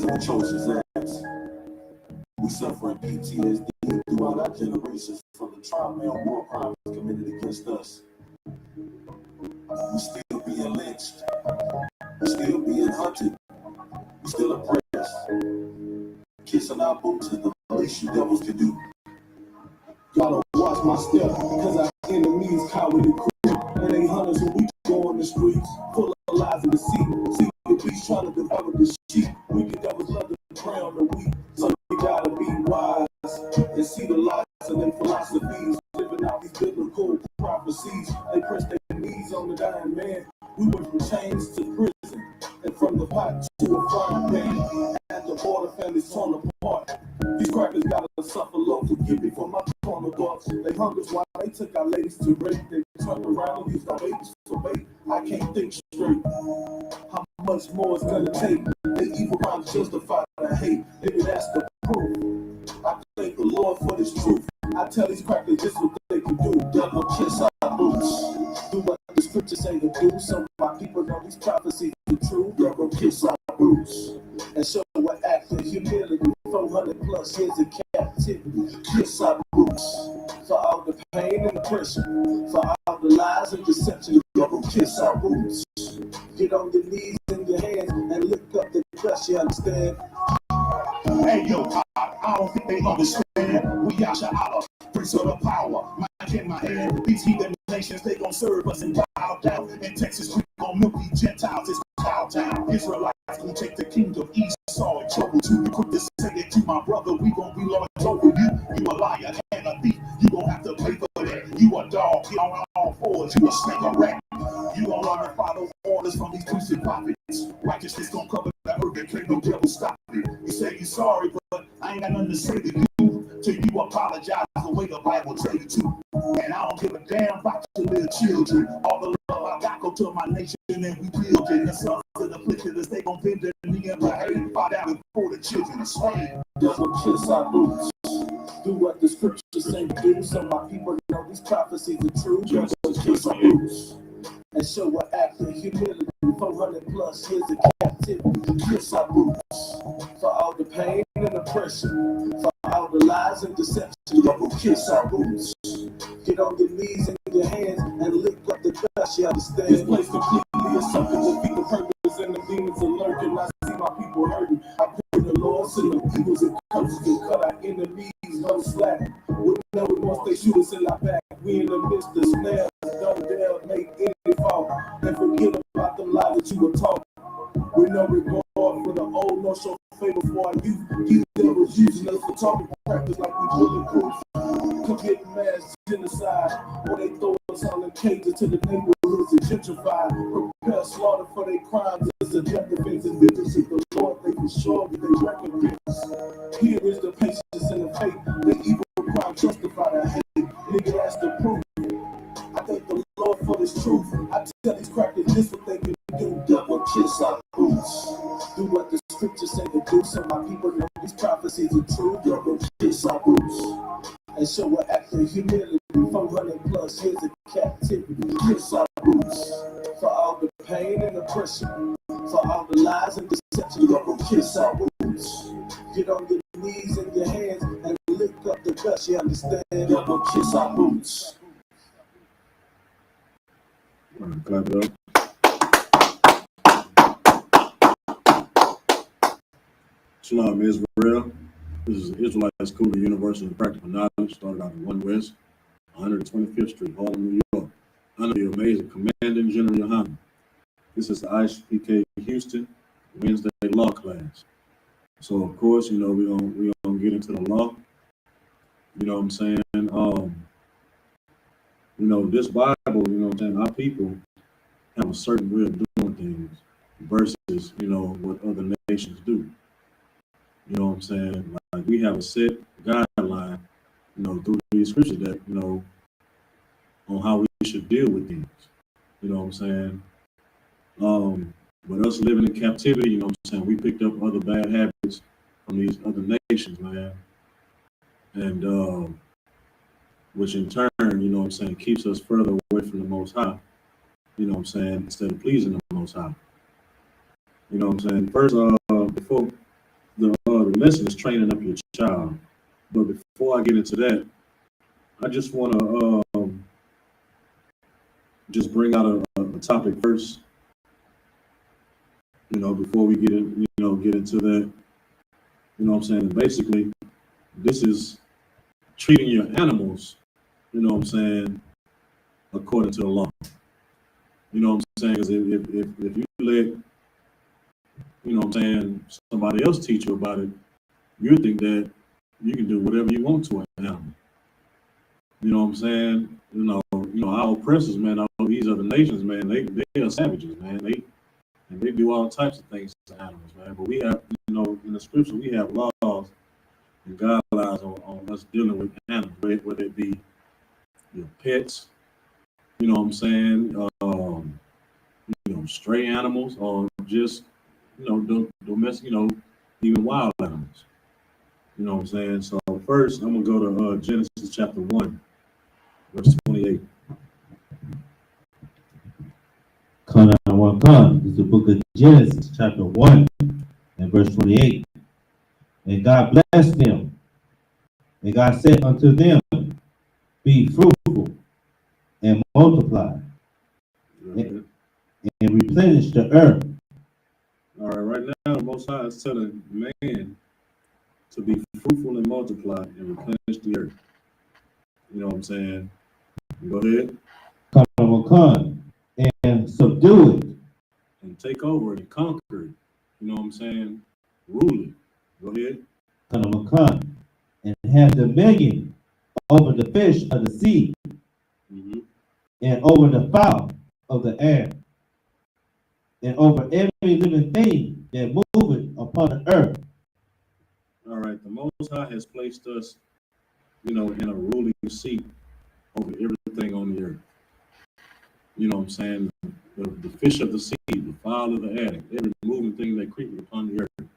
to the Trojans' ass. We suffering PTSD throughout our generations from the trauma and war crimes committed against us. We still being lynched. We still being hunted. We still oppressed. Kissing our boots is the least you devils can do. Gotta watch my step because our enemies cowardly crew. And they hunters when we go on the streets, full of lies and deceit. See the beast trying to devour the sheep. Wicked devils love to crown the weak. So we gotta be wise and see the lies and their philosophies. Living out these biblical prophecies. They press their knees on the dying man. We went from chains to prison and from the pot to a frying pan. At the border, families torn apart. These crackers gotta suffer low. Forgive me for my corner thoughts. They hung us while they took our ladies to rape. They turned around and used our babies for bait. I can't think straight. How much more it's gonna take? They evil crimes justify the hate. Maybe that's the proof. I thank the Lord for this truth. I tell these crackers this what they can do. Devil kiss our boots. Do what the scriptures say to do. Some of my people know these prophecies are true. Devil kiss our boots. And show what act of humility. 400 plus years of captivity. Kiss our boots. For all the pain and the pressure. For all the lies and deception. Devil kiss our boots. Get on your knees and your hands and lift up the dust, you understand? Hey yo, I don't think they understand. We Yahshua, Prince of the power, mic in my hand. These heathen nations, they gon' serve us and bow down. In Texas, we gon' milk these Gentiles, it's cow town. Israelites gon' take the kingdom, Esau in trouble too. You quick to say it to my brother, we gon' be lords over you. You a liar and a thief, you gon' have to pay for that. You a dog, get on all fours, you a snake, a rat. You gon' learn to follow orders from these twisted prophets. Righteousness gon' cover the earth and can't no devil stop it. You say you sorry, but I ain't got nothing to say to you till you apologize the way the Bible tell you to. And I don't give a damn about your little children. All the love I got go to my nation and we build it. The sons of the afflicted, they gon' bend the knee and behave. Fall down before the children are slain. Devil kiss our boots. Do what the scriptures say to do. Some of my people know these prophecies are true. Devil kiss our boots. And show what act of humility. 400 plus years of captivity. Kiss our boots. For all the pain and the pressure. For all the lies and deception. Devil kiss our boots. Get on your knees and your hands and lift up the dust, you understand? This place completely is something to defeat the purpose and the demons are lurking. I see my people hurting. I pray the Lord send the eagles and curses and cut our enemies, no slack. We know it once they shoot us in our back. We in the midst of snares. Don't dare make any fault. And forget about them lies that you were taught. We know regard for the old, nor show favor for our youth. These devils using us for talking practice like we bulletproof. Commit mass genocide, or they throw us all in cages to the neighborhoods and gentrify. Prepare slaughter for their crimes as a death defense and vengeance is the Lord. They for sure that they recompense. Here is the patience and the faith. The evil crime justify the hate. Nigga, that's the proof. I thank the Lord for this truth. I tell these crackers this what they can do. Devil kiss our boots. Do what the scriptures say to do. Some of my people know these prophecies are true. Devil kiss our boots. And show what act of humility. 400 plus years of captivity. Kiss our boots. For all the pain and the pressure. For all the lies and deception. Devil kiss our boots. Get on your knees and your hands and lift up the dust, you understand? Devil kiss our boots. All right, clap it up. Shalom, Israel. This is Israelite School of University of Practical Knowledge, started out in 1 West, 125th Street, Harlem, New York, under the amazing Commanding General YAHANNA. This is the I.S.U.P.K. Houston Wednesday law class. So, of course, you know, we gonna get into the law. You know what I'm saying? You know, this Bible, you know what I'm saying, our people have a certain way of doing things versus, you know, what other nations do. You know what I'm saying? Like, we have a set guideline, you know, through these scriptures that, you know, on how we should deal with things. You know what I'm saying? But us living in captivity, you know what I'm saying, we picked up other bad habits from these other nations, man. And which in turn, you know what I'm saying, keeps us further away from the Most High. You know what I'm saying, instead of pleasing the Most High. You know what I'm saying? First, before the lesson is training up your child. But before I get into that, I just want to just bring out a topic first. Before we get into that. You know what I'm saying? Basically, this is treating your animals, according to the law. You know what I'm saying? Because if you let, somebody else teach you about it, you think that you can do whatever you want to an animal. You know what I'm saying? Our oppressors, man, all these other nations, man, they are savages, man. They do all types of things to animals, man. But we have, in the scripture, we have laws and guidelines on us dealing with animals, whether it be your pets, you know what I'm saying, stray animals, or just, domestic, even wild animals. You know what I'm saying? So first, I'm going to go to Genesis chapter 1, verse 28. This is the book of Genesis, chapter 1, and verse 28. And God blessed them. And God said unto them, be fruitful and multiply and replenish the earth. All right, right now, the Most High is telling man to be fruitful and multiply and replenish the earth. You know what I'm saying? Go ahead. Come and subdue it. And take over it and conquer it. You know what I'm saying? Rule it. Go ahead. Come and have dominion over the fish of the sea, and over the fowl of the air, and over every living thing that moveth upon the earth. All right, the Most High has placed us, in a ruling seat over everything on the earth. You know what I'm saying? The fish of the sea, the fowl of the air, every moving thing that creepeth upon the earth.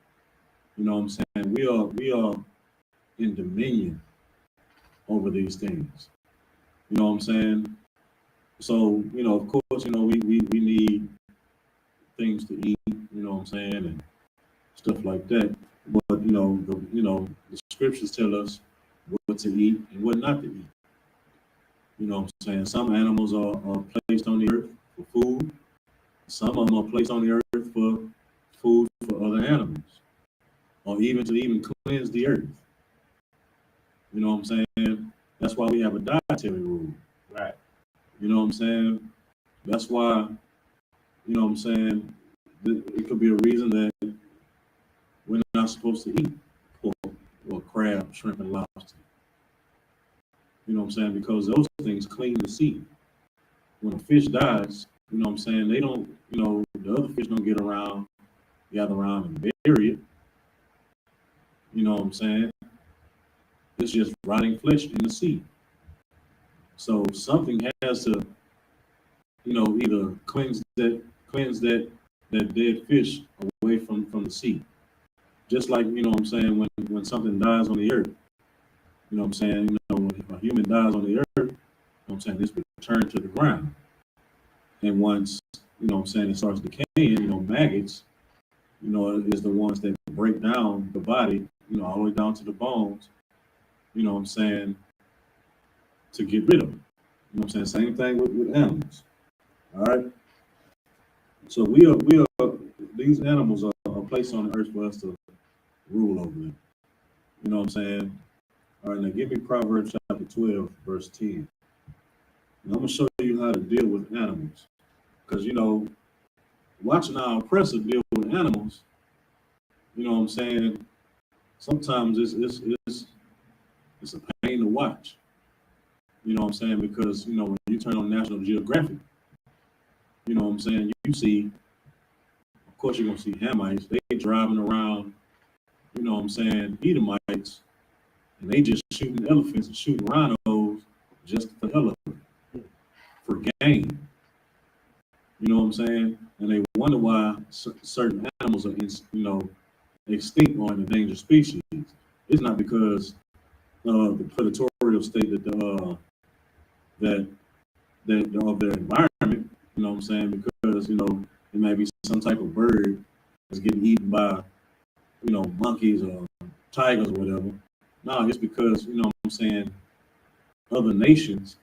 You know what I'm saying? We are in dominion over these things. You know what I'm saying? So, of course, we need things to eat, you know what I'm saying, and stuff like that. But, the scriptures tell us what to eat and what not to eat. You know what I'm saying? Some animals are placed on the earth for food. Some of them are placed on the earth for food for other animals, or even to cleanse the earth. You know what I'm saying? That's why we have a dietary rule. Right. You know what I'm saying? That's why, you know what I'm saying, it could be a reason that we're not supposed to eat pork or crab, shrimp, and lobster. You know what I'm saying? Because those things clean the sea. When a fish dies, you know what I'm saying, they don't, the other fish don't gather around and bury it. You know what I'm saying? It's just rotting flesh in the sea. So something has to, either cleanse that dead fish away from the sea. Just like, you know what I'm saying, when something dies on the earth, you know what I'm saying, when a human dies on the earth, you know what I'm saying, it's returned to the ground. And once, you know what I'm saying, it starts decaying, maggots, is the ones that break down the body, all the way down to the bones, you know what I'm saying, to get rid of it. You know what I'm saying? Same thing with animals. All right. So these animals are placed on the earth for us to rule over them. You know what I'm saying? All right, now give me Proverbs chapter 12, verse 10. And I'm going to show you how to deal with animals. Because, watching our oppressor deal with animals, you know what I'm saying, sometimes it's a pain to watch. You know what I'm saying? Because, when you turn on National Geographic, you know what I'm saying, you see, of course you're going to see Hamites. They driving around, you know what I'm saying, Edomites, and they just shooting elephants and shooting rhinos just for hell of it, for gain. You know what I'm saying? And they wonder why certain animals are, extinct or endangered species. It's not because the predatorial state that of their environment. You know what I'm saying? Because it may be some type of bird that's getting eaten by monkeys or tigers or whatever. No, it's because, you know what I'm saying, other nations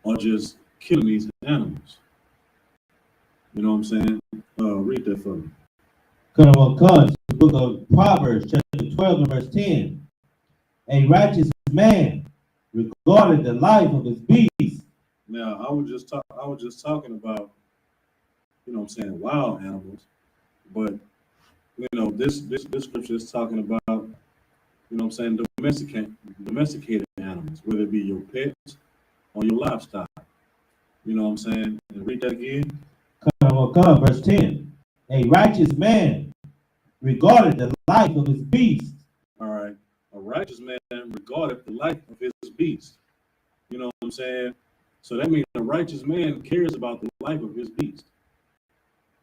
are just killing these animals. You know what I'm saying? Read that for me. The book of Proverbs, chapter 12 and verse 10. A righteous man regarded the life of his beast. Now, I was just talking about, you know what I'm saying, wild animals, but you know, this scripture is talking about, you know what I'm saying, domesticated animals, whether it be your pets or your livestock. You know what I'm saying? And read that again. Verse 10. A righteous man regarded the life of his beast. All right. A righteous man regarded the life of his beast. You know what I'm saying? So that means a righteous man cares about the life of his beast.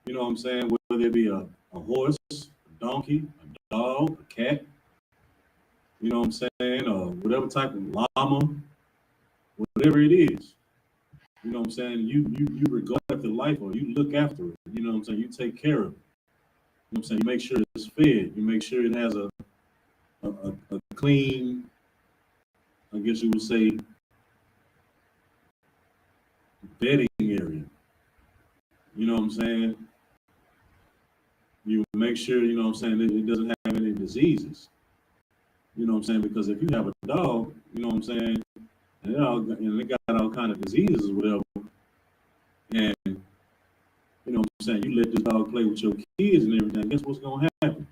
You know what I'm saying? Whether it be a horse, a donkey, a dog, a cat, you know what I'm saying? Or whatever type of llama, whatever it is. You know what I'm saying? You regard the life, or you look after it. You know what I'm saying? You take care of it. You know what I'm saying? You make sure it's fed. You make sure it has a clean, I guess you would say, bedding area. You know what I'm saying? You make sure, you know what I'm saying, it doesn't have any diseases. You know what I'm saying? Because if you have a dog, you know what I'm saying, and they got all kind of diseases or whatever, and you know what I'm saying, you let this dog play with your kids and everything, guess what's gonna happen?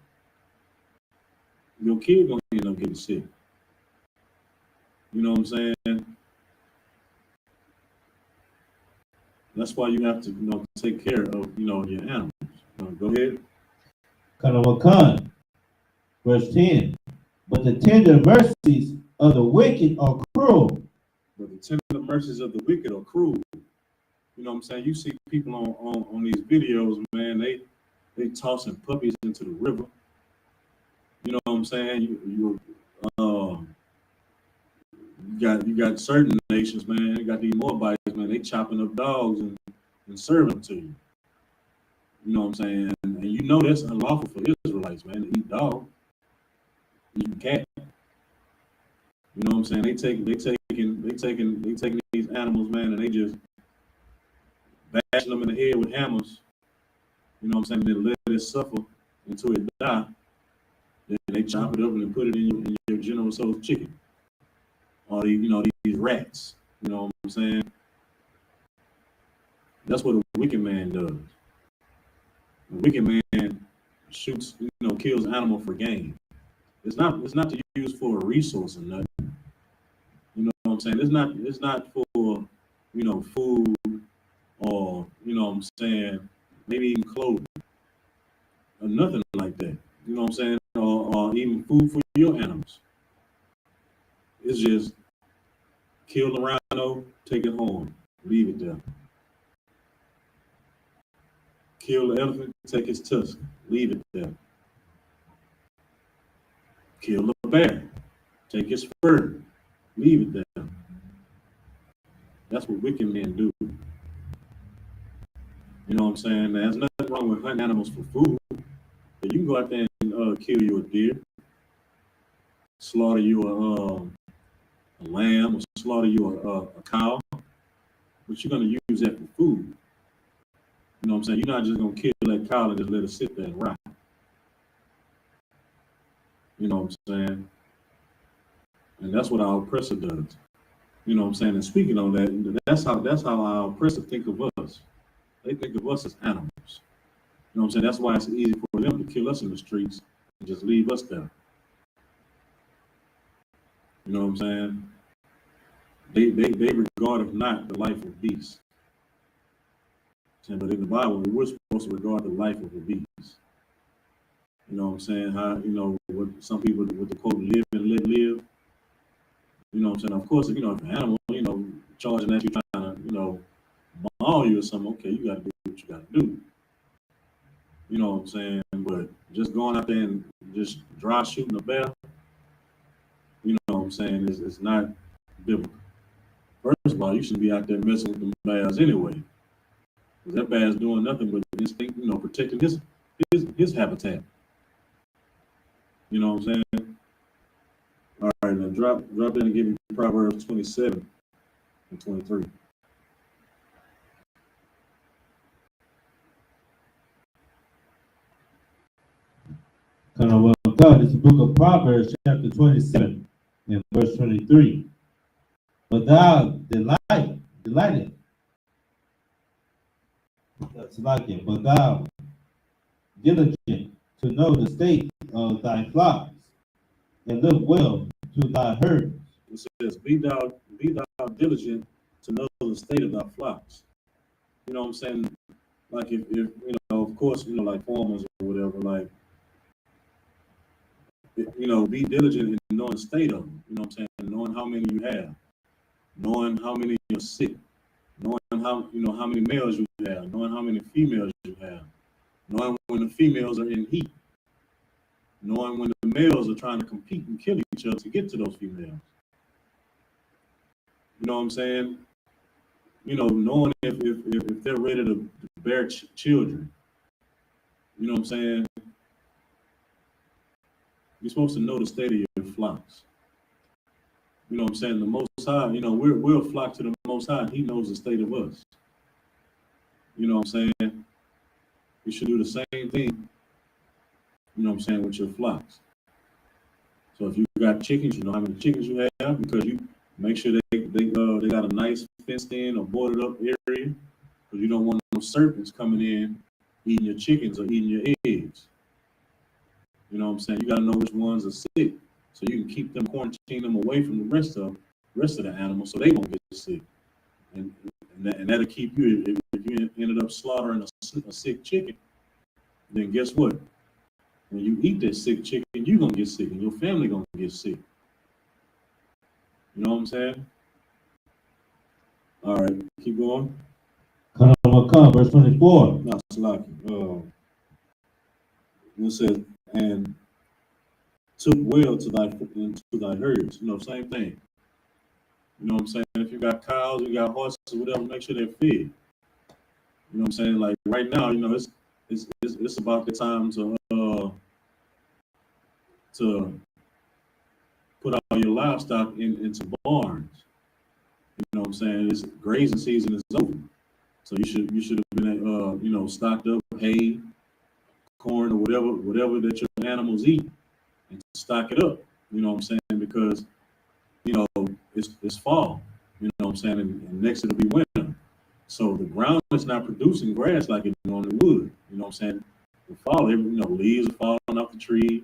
Your kid gonna end up getting sick. You know what I'm saying? That's why you have to, you know, take care of, you know, your animals. Go ahead. Verse 10. But the tender mercies of the wicked are cruel. But the tender mercies of the wicked are cruel. You know what I'm saying? You see people on these videos, man, they tossing puppies into the river. You know what I'm saying? You got certain nations, man. You got these Moabites, man. They chopping up dogs and serving them to you. You know what I'm saying? And you know that's unlawful for Israelites, man, to eat dog, eat cat. You know what I'm saying? They taking these animals, man, and they just bashing them in the head with hammers. You know what I'm saying? Then let it suffer until it die. Then they chop it up and put it in your General Tso's chicken. Or these rats. You know what I'm saying? That's what a wicked man does. A wicked man shoots, kills animal for gain. It's not to use for a resource or nothing. You know what I'm saying? It's not for, food or, you know what I'm saying, maybe even clothing or nothing like that. You know what I'm saying? Or even food for your animals. It's just kill the rhino, take it home, leave it there. Kill the elephant, take its tusk, leave it there. Kill the bear, take its fur, leave it there. That's what wicked men do. You know what I'm saying? There's nothing wrong with hunting animals for food. But you can go out there and kill you a deer, slaughter you a lamb, or slaughter you a cow, but you're going to use that for food. You know what I'm saying? You're not just going to kill that cow and just let it sit there and rot. You know what I'm saying? And that's what our oppressor does. You know what I'm saying? And speaking on that, that's how our oppressor think of us. They think of us as animals. You know what I'm saying? That's why it's easy for them to kill us in the streets and just leave us there. You know what I'm saying? They regard not the life of beasts. But in the Bible, we're supposed to regard the life of a beast. You know what I'm saying? How, what some people with the quote, live and let live. You know what I'm saying? Of course, if an animal, charging that you're trying to, maul you or something, okay, you got to do what you got to do. You know what I'm saying? But just going out there and just dry shooting a bear, you know what I'm saying, it's not biblical. First of all, you shouldn't be out there messing with the bears anyway. Because that bear's doing nothing but protecting his habitat. You know what I'm saying? All right, now drop in and give me Proverbs 27 and 23. God, it's the book of Proverbs, chapter 27, and verse 23. But thou delighted, that's like it, but thou diligent to know the state of thy flocks, and look well to thy herds. It says, be thou diligent to know the state of thy flocks. You know what I'm saying? Like if you know, of course, you know, like farmers or whatever, like, you know, be diligent in knowing the state of them. You know what I'm saying? Knowing how many you have, knowing how many are sick, knowing how, you know, how many males you have, knowing how many females you have, knowing when the females are in heat, knowing when the males are trying to compete and kill each other to get to those females. You know what I'm saying? You know, knowing if they're ready to bear children. You know what I'm saying? You're supposed to know the state of your flocks. You know what I'm saying? The Most High, you know, we're a flock to the Most High. He knows the state of us. You know what I'm saying? You should do the same thing, you know what I'm saying, with your flocks. So if you got chickens, you know how many chickens you have, because you make sure they got a nice fenced in or boarded up area, because you don't want no serpents coming in eating your chickens or eating your eggs. You know what I'm saying? You got to know which ones are sick, so you can keep them, quarantine them away from the rest of the animals, so they won't get sick. And that'll keep you. If you ended up slaughtering a sick chicken, then guess what? When you eat that sick chicken, you're gonna get sick, and your family gonna get sick. You know what I'm saying? All right, keep going. Come, verse 24. No, Salaki. It says, and took well to thy herds. You know, same thing. You know what I'm saying? If you got cows, you got horses, whatever, make sure they're fed. You know what I'm saying? Like right now, you know, it's about the time to put all your livestock into barns. You know what I'm saying? It's grazing season is over, so you should have been you know, stocked up hay, corn, or whatever that your animals eat, and stock it up. You know what I'm saying? Because you know it's fall. You know what I'm saying? And next it'll be winter, so the ground is not producing grass like it normally would. You know what I'm saying? The fall, you know, leaves are falling off the tree.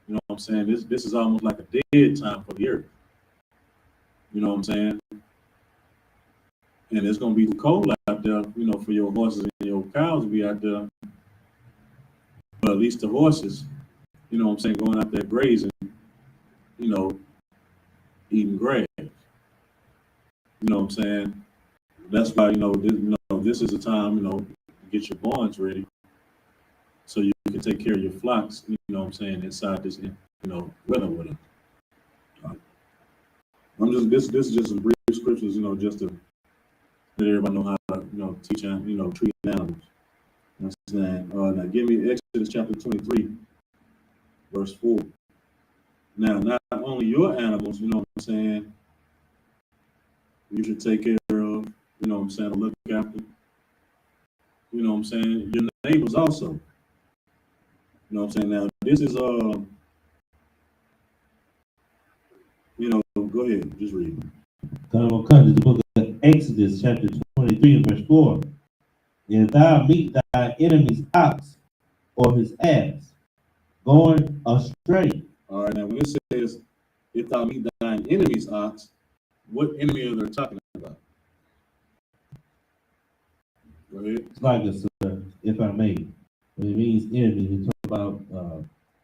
You know what I'm saying? This is almost like a dead time for the earth. You know what I'm saying? And it's gonna be cold out there, you know, for your horses and your cows to be out there. But at least the horses, you know what I'm saying, going out there grazing, you know, eating grass. You know what I'm saying? That's why, you know, this is a time, you know, to get your barns ready, so you can take care of your flocks, you know what I'm saying, inside this, you know, weather with them. This is just some brief scriptures, you know, just to let everybody know how to, you know, teach, you know, treat animals. You know what I'm saying? Now give me Exodus chapter 23, verse 4. Now, not only your animals, you know what I'm saying, you should take care of, you know what I'm saying, look after, you know what I'm saying, your neighbors also. You know what I'm saying? Now, this is, you know, go ahead, just read. Come, the book of Exodus, chapter 23, and verse 4. If thou meet thy enemy's ox or his ass going astray. All right, now when it says, if thou meet thine enemy's ox, what enemy are they talking about? Go ahead. It's like this, if I may. When it means enemy, we talk about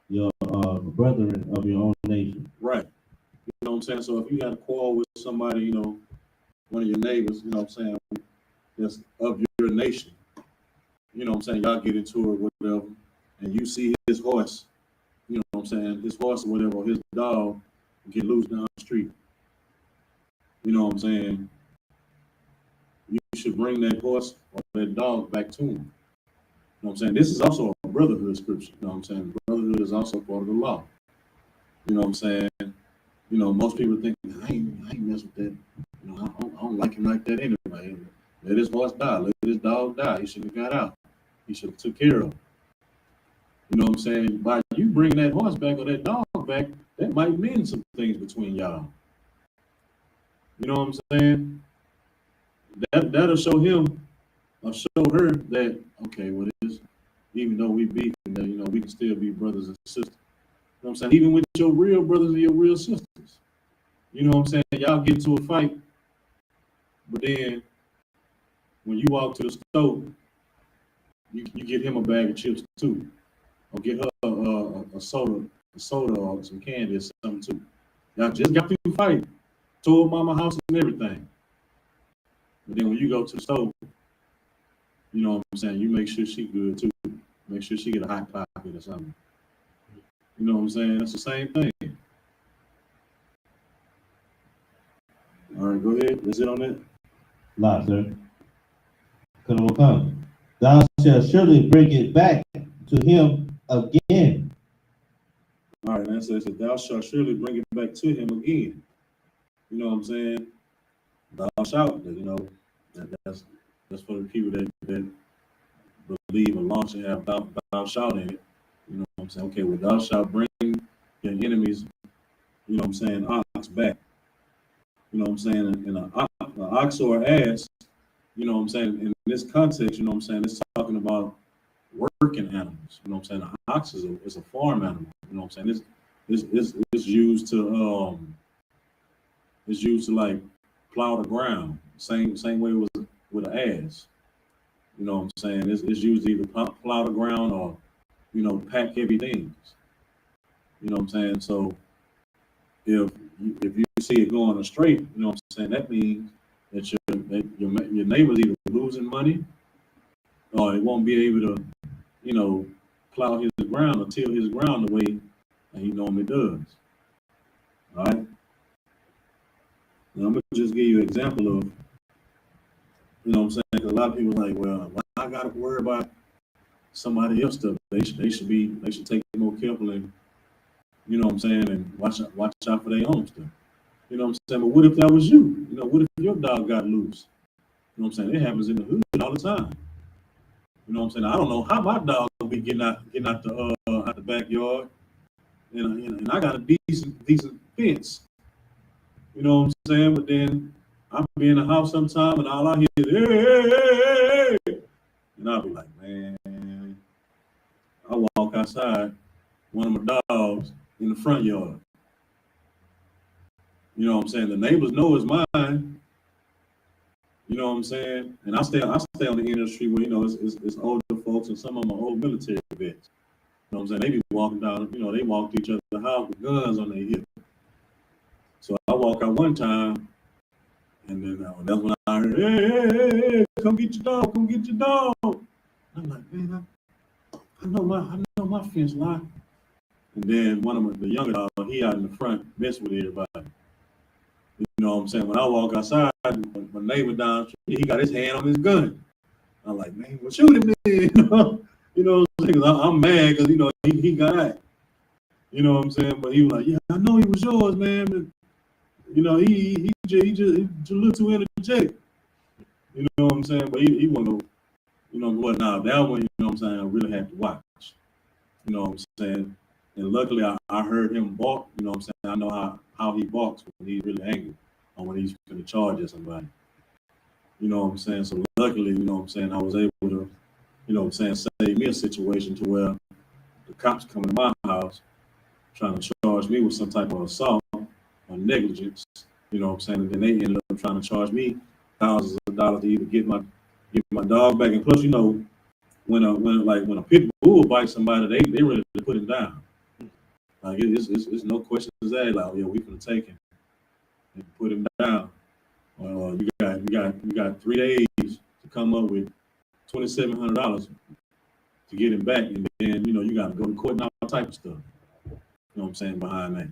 your brethren of your own nation. Right. You know what I'm saying? So if you got a quarrel with somebody, you know, one of your neighbors, you know what I'm saying, that's of your nation, you know what I'm saying, y'all get into it, whatever, and you see his horse, you know what I'm saying, his horse or whatever, or his dog get loose down the street. You know what I'm saying? You should bring that horse or that dog back to him. You know what I'm saying? This is also a brotherhood scripture. You know what I'm saying? Brotherhood is also part of the law. You know what I'm saying? You know, most people think I ain't mess with that. You know, I don't like him like that anyway. Let his horse die. Let his dog die. He should have got out. He should have took care of him. You know what I'm saying? By you bringing that horse back or that dog back, that might mean some things between y'all. You know what I'm saying? That'll show him or show her that, okay, well, even though we beef, that, you know, we can still be brothers and sisters. You know what I'm saying? Even with your real brothers and your real sisters. You know what I'm saying? Y'all get into a fight, but then when you walk to the store, you get him a bag of chips too, or get her a soda or some candy or something too. Y'all just got through fighting, told mama house and everything. But then when you go to the store, you know what I'm saying, you make sure she good too. Make sure she get a hot pocket or something. You know what I'm saying? That's the same thing. All right, go ahead. That's it on that. Lot, sir. Come. Thou shalt surely bring it back to him again. All right, that says that thou shalt surely bring it back to him again. You know what I'm saying? Thou shalt, you know, that's for the people that believe Allah should have thou shalt in it. You know what I'm saying? Okay, well, thou shalt bring your enemies, you know what I'm saying, ox back. You know what I'm saying? And an ox or an ass, you know what I'm saying, in this context, you know what I'm saying, it's talking about working animals. You know what I'm saying? An ox is a farm animal. You know what I'm saying? It's used to like plow the ground. Same way with an ass. You know what I'm saying? It's used to either plow the ground or, you know, pack heavy things. You know what I'm saying? So if you see it going astray, you know what I'm saying, that means that your neighbor's either losing money or it won't be able to, you know, plow his ground or till his ground the way that he normally does. All right. Now I'm gonna just give you an example of, you know what I'm saying, because a lot of people are like, well, why I gotta worry about somebody else stuff? They should take it more careful and, you know what I'm saying, and watch out for their own stuff. You know what I'm saying? But what if that was you? You know, what if your dog got loose? You know what I'm saying? It happens in the hood all the time. You know what I'm saying? I don't know how my dog will be getting out the backyard, and I got a decent fence. You know what I'm saying? But then I'll be in the house sometime, and all I hear is hey, and I'll be like, man, I walk outside, one of my dogs in the front yard. You know what I'm saying? The neighbors know it's mine. You know what I'm saying? And I stay on the industry where, you know, it's older folks and some of them are old military vets. You know what I'm saying? They be walking down, you know, they walk to each other's house with guns on their hip. So I walk out one time, and then that's when I heard, hey, come get your dog. I'm like, man, I know my fence line. And then one of the younger dogs, he out in the front, mess with everybody. You know what I'm saying? When I walk outside, my neighbor down the street, he got his hand on his gun. I'm like, man, well, shoot him then. You know what I'm saying? I'm mad because, you know, he got that. You know what I'm saying? But he was like, yeah, I know he was yours, man. But, you know, he just a little too energetic. You know what I'm saying? But he wasn't, you know what? Now that one, you know what I'm saying, I really had to watch. You know what I'm saying? And luckily, I heard him bark. You know what I'm saying? I know how he barks when he's really angry or when he's going to charge at somebody. You know what I'm saying? So luckily, you know what I'm saying, I was able to, you know what I'm saying, save me a situation to where the cops come to my house trying to charge me with some type of assault or negligence. You know what I'm saying? And then they ended up trying to charge me thousands of dollars to either get my dog back. And plus, you know, when a pit bull bites somebody, they ready to put him down. Like it's no questions asked. Like, yeah, we finna take him and put him down. You got 3 days to come up with $2,700 to get him back, and then, you know, you got to go to court and all type of stuff. You know what I'm saying, behind that.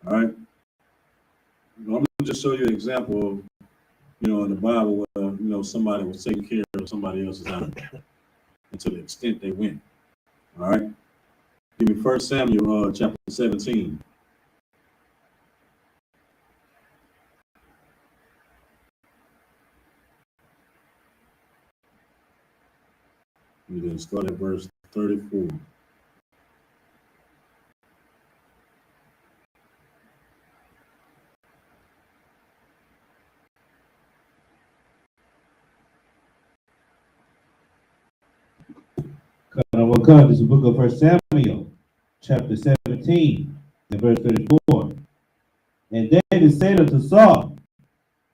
All right. I'm gonna just show you an example of, you know, in the Bible where, you know, somebody was taking care of somebody else's animal, and to the extent they went. All right. Give me 1 Samuel chapter 17. And then start at verse 34. This is the book of 1 Samuel, chapter 17, and verse 34. And David said unto Saul,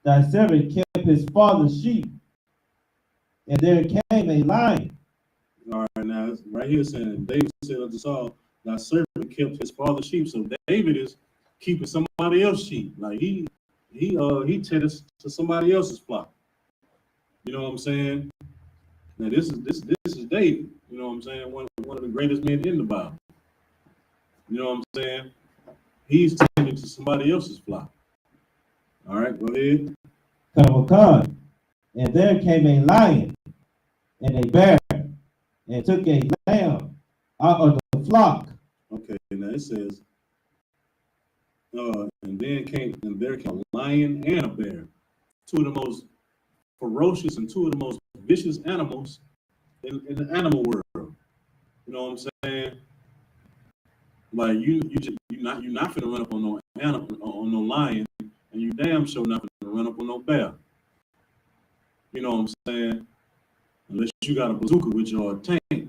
thy servant kept his father's sheep, and there came a lion. All right, now it's right here saying David said unto Saul, thy servant kept his father's sheep. So David is keeping somebody else's sheep. Like he tended to somebody else's flock. You know what I'm saying? Now this is David. You know what I'm saying? One of the greatest men in the Bible. You know what I'm saying? He's tending to somebody else's flock. All right, go ahead. And there came a lion and a bear, and took a lamb out of the flock. Okay, now it says, and there came a lion and a bear, two of the most ferocious and two of the most vicious animals in the animal world. You know what I'm saying? Like you're not finna run up on no animal, on no lion, and you damn sure not finna run up on no bear. You know what I'm saying? Unless you got a bazooka with your tank. You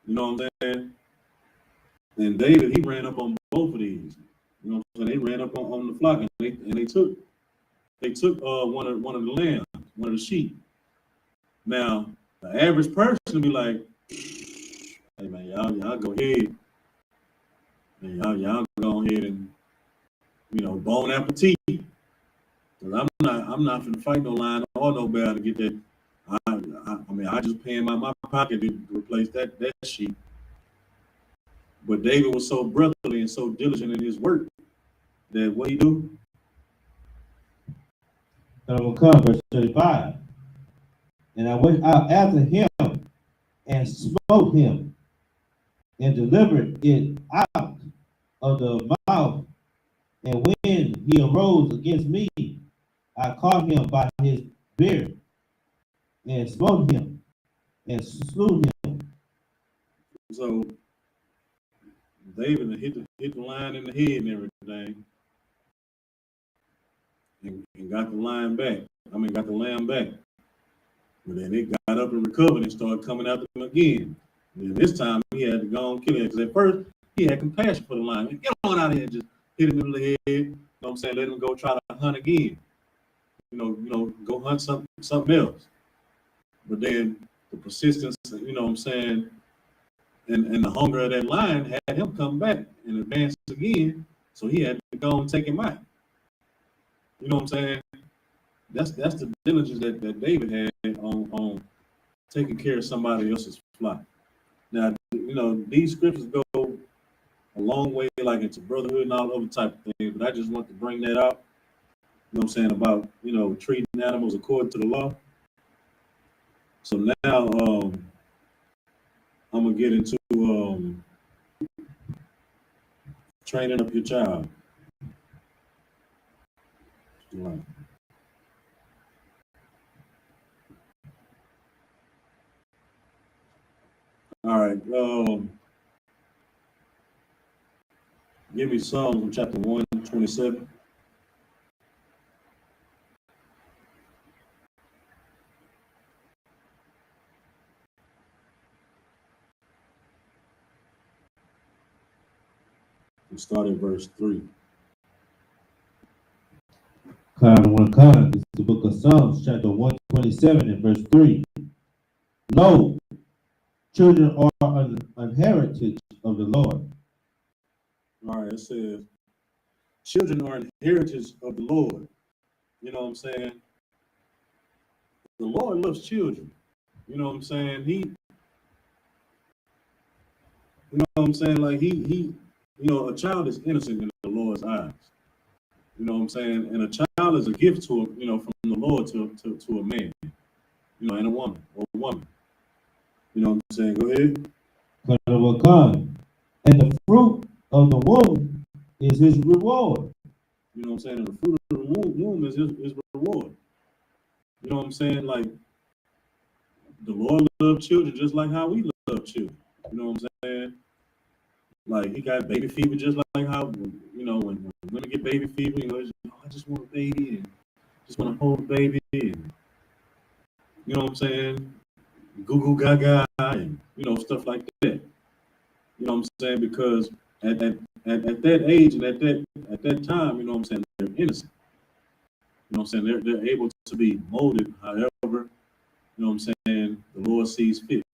know what I'm saying? And David, he ran up on both of these. You know what I'm saying? They ran up on the flock, and they took one of the lambs, one of the sheep. Now, the average person will be like, hey man, y'all go ahead. And y'all go ahead and, you know, bon appetit. Cause I'm not finna fight no lion or no bear to get that. I mean, I just pay him out of my pocket to replace that sheep. But David was so brotherly and so diligent in his work that what he do? Verse 35. And I went out after him and smote him and delivered it out of the mouth. And when he arose against me, I caught him by his beard and smote him and slew him. So David hit the lion in the head and everything, and got the lion back. Got the lamb back. But then it got up and recovered and started coming after him again. And then this time he had to go and kill it. Because at first he had compassion for the lion. Get on out of here, just hit him in the head. You know what I'm saying? Let him go try to hunt again. You know, go hunt something else. But then the persistence, you know what I'm saying, and the hunger of that lion had him come back and advance again. So he had to go and take him out. You know what I'm saying? That's the diligence that David had on taking care of somebody else's flock. Now, you know, these scriptures go a long way, like into brotherhood and all other type of things, but I just want to bring that out. You know what I'm saying, about, you know, treating animals according to the law. So now I'm gonna get into training up your child. Right. All right. Give me Psalms chapter 127. And start at verse 3. This is the book of Psalms, chapter 127, and verse 3. Lo, children are an heritage of the Lord. All right, it says, children are an heritage of the Lord. You know what I'm saying? The Lord loves children. You know what I'm saying? You know what I'm saying? Like he, you know, a child is innocent in the Lord's eyes. You know what I'm saying? And a child is a gift to, you know, from the Lord to a man, you know, and a woman or a woman. You know what I'm saying? Go ahead. And the fruit of the womb is his reward. You know what I'm saying? And the fruit of the womb is his reward. You know what I'm saying? Like, the Lord loved children just like how we love children. You know what I'm saying? Like he got baby fever just like how, you know, when women get baby fever, you know, it's, oh, I just want a baby and just want to hold a baby and, you know what I'm saying? Goo goo gaga and, you know, stuff like that. You know what I'm saying? Because at that age and at that time, you know what I'm saying, they're innocent. You know what I'm saying? They're able to be molded however, you know what I'm saying, the Lord sees fit.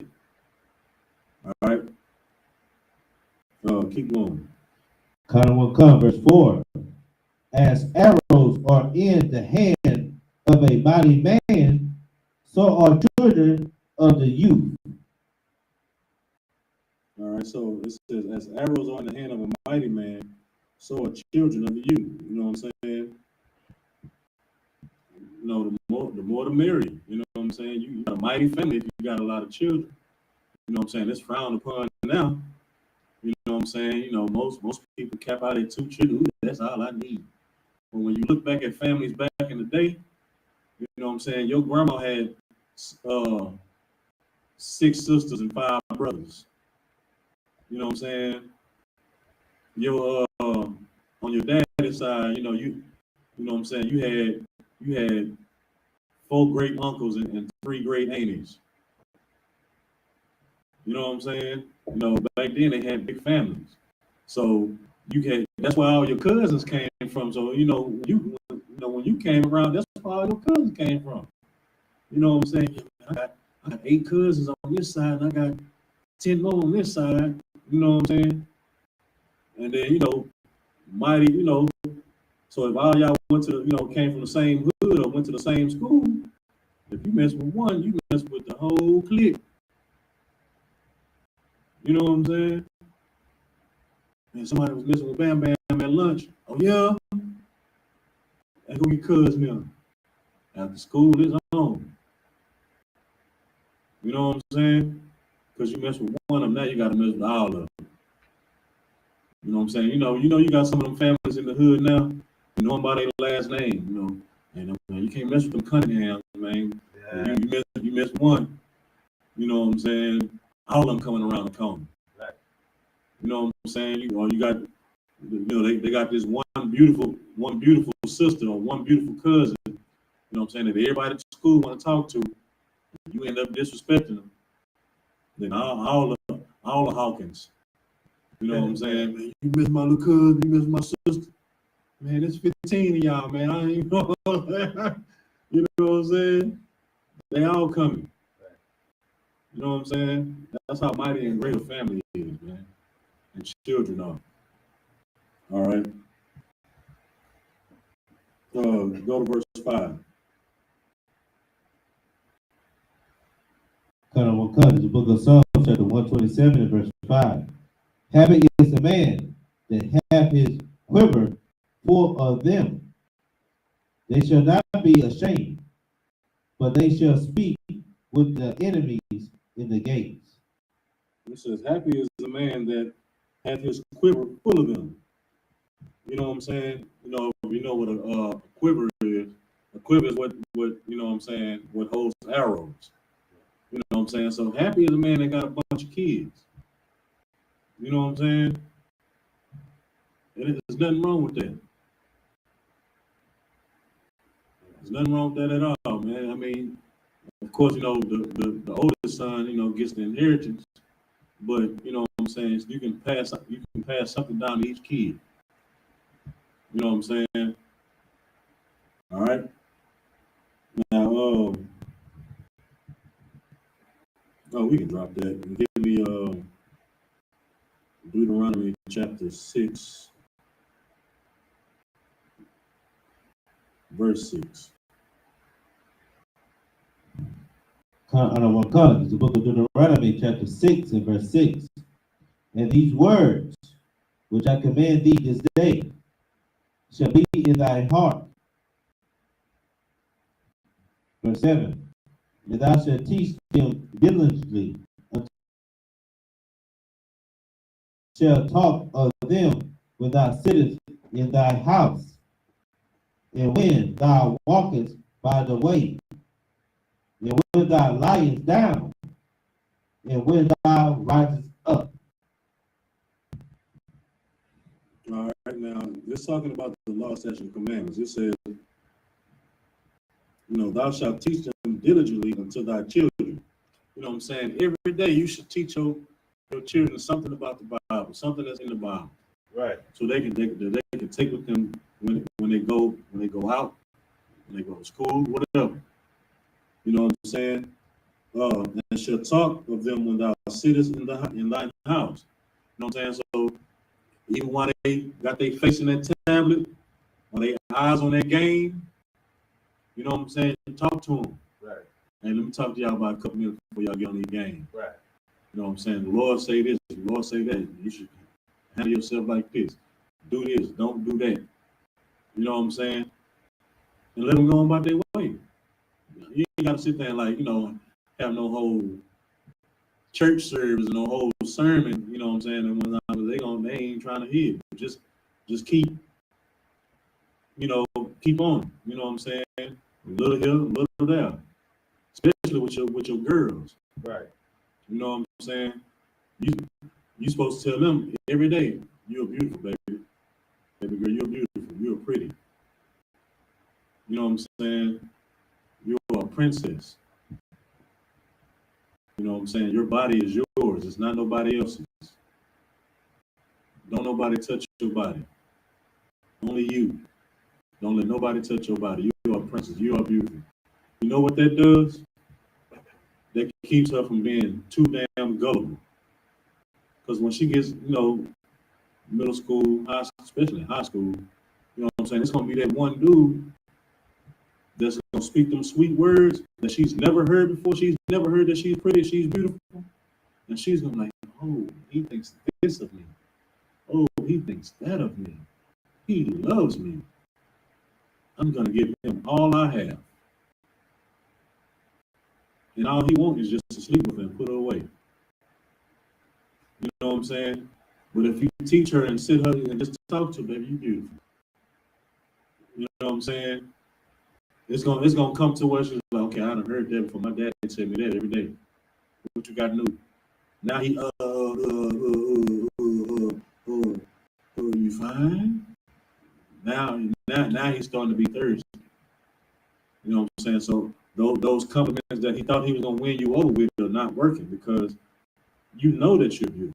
All right. Keep going. Come, verse 4. As arrows are in the hand of a mighty man, so are children of the youth. All right, so it says, as arrows are in the hand of a mighty man, so are children of the youth. You know what I'm saying? You know, the more the merrier. You know what I'm saying? You got a mighty family if you got a lot of children. You know what I'm saying? It's frowned upon now. You know what I'm saying? You know, most people cap out at 2 children. Ooh, that's all I need. But when you look back at families back in the day, you know what I'm saying? Your grandma had 6 sisters and 5 brothers. You know what I'm saying? Your on your daddy's side, you know what I'm saying, you had 4 great uncles and 3 great aunties. You know what I'm saying? You know, back then they had big families. So that's where all your cousins came from. So, you know, when you came around, that's where all your cousins came from. You know what I'm saying? I got 8 cousins on this side, and I got 10 more on this side. You know what I'm saying? And then, you know, mighty, you know, so if all y'all went to, you know, came from the same hood or went to the same school, if you mess with one, you mess with the whole clique. You know what I'm saying? And somebody was messing with Bam Bam at lunch. Oh yeah, and who your cousin now? After school is on. You know what I'm saying? Because you mess with one of them, now you got to mess with all of them. You know what I'm saying? You know, you got some of them families in the hood now. You know them by their last name. You know, and you can't mess with them Cunningham, man. Yeah. You miss one. You know what I'm saying? All of them coming around the corner. Right. You know what I'm saying? You got, you know, they got this one beautiful sister or one beautiful cousin. You know what I'm saying? That everybody at school want to talk to. You end up disrespecting them. Then all the Hawkins. You know what I'm saying? Man, you miss my little cousin, you miss my sister. Man, there's 15 of y'all, man. I ain't know. You know what I'm saying? They all coming. You know what I'm saying? That's how mighty and great a family is, man. And children are. All right. Go to verse 5. The book of Psalms, chapter 127, verse 5. Happy is the man that hath his quiver full of them. They shall not be ashamed, but they shall speak with the enemies in the gates. It says, happy is the man that hath his quiver full of them. You know what I'm saying? You know what a quiver is. A quiver is what you know what I'm saying, what holds arrows. You know what I'm saying? So happy is a man that got a bunch of kids. You know what I'm saying? And there's nothing wrong with that. There's nothing wrong with that at all, man. I mean, of course, you know, the oldest son, you know, gets the inheritance, but you know what I'm saying, you can pass something down to each kid. You know what I'm saying? All right. Now, we can drop that and give me Deuteronomy chapter 6, verse 6. The book of Deuteronomy, chapter 6, and verse 6. And these words which I command thee this day shall be in thy heart. Verse 7. And thou shalt teach them diligently, shall talk of them when thou sittest in thy house, and when thou walkest by the way, And when thou liest down, and when thou risest up. All right, now it's talking about the law, statutes, and commandments. It says, thou shalt teach them diligently unto thy children. You know what I'm saying? Every day you should teach your children something about the Bible, something that's in the Bible. Right. So they can take with them when they go out, when they go to school, whatever. You know what I'm saying? And shall talk of them when thou sittest in thine house. You know what I'm saying? So even while they got their face in that tablet, while they eyes on that game, you know what I'm saying? Talk to them. Right. And let me talk to y'all about a couple minutes before y'all get on the game. Right. You know what I'm saying? The Lord say this, the Lord say that. You should handle yourself like this. Do this, don't do that. You know what I'm saying? And let them go on about their way. You ain't got to sit there and have no whole church service and no whole sermon. You know what I'm saying? And they ain't trying to hear. Just keep keep on. You know what I'm saying? A little here, a little there. Especially with your girls. Right. You know what I'm saying? You supposed to tell them every day, you're beautiful, baby. Baby girl, you're beautiful. You're pretty. You know what I'm saying? You're a princess. You know what I'm saying? Your body is yours. It's not nobody else's. Don't nobody touch your body. Only you. Don't let nobody touch your body. You are a princess. You are beautiful. You know what that does? That keeps her from being too damn gullible. Because when she gets, middle school, especially high school, you know what I'm saying? It's going to be that one dude that's going to speak them sweet words that she's never heard before. She's never heard that she's pretty, she's beautiful. And she's going to be like, oh, he thinks this of me. Oh, he thinks that of me. He loves me. I'm going to give him all I have. And all he wants is just to sleep with her and put her away. You know what I'm saying? But if you teach her and sit her and just talk to her, baby, you beautiful. You know what I'm saying? It's gonna come to where she's like, okay, I done heard that before. My dad tell me that every day. What you got new? Now he you fine? Now he's starting to be thirsty. You know what I'm saying? So those compliments that he thought he was gonna win you over with are not working because you know that you're beautiful.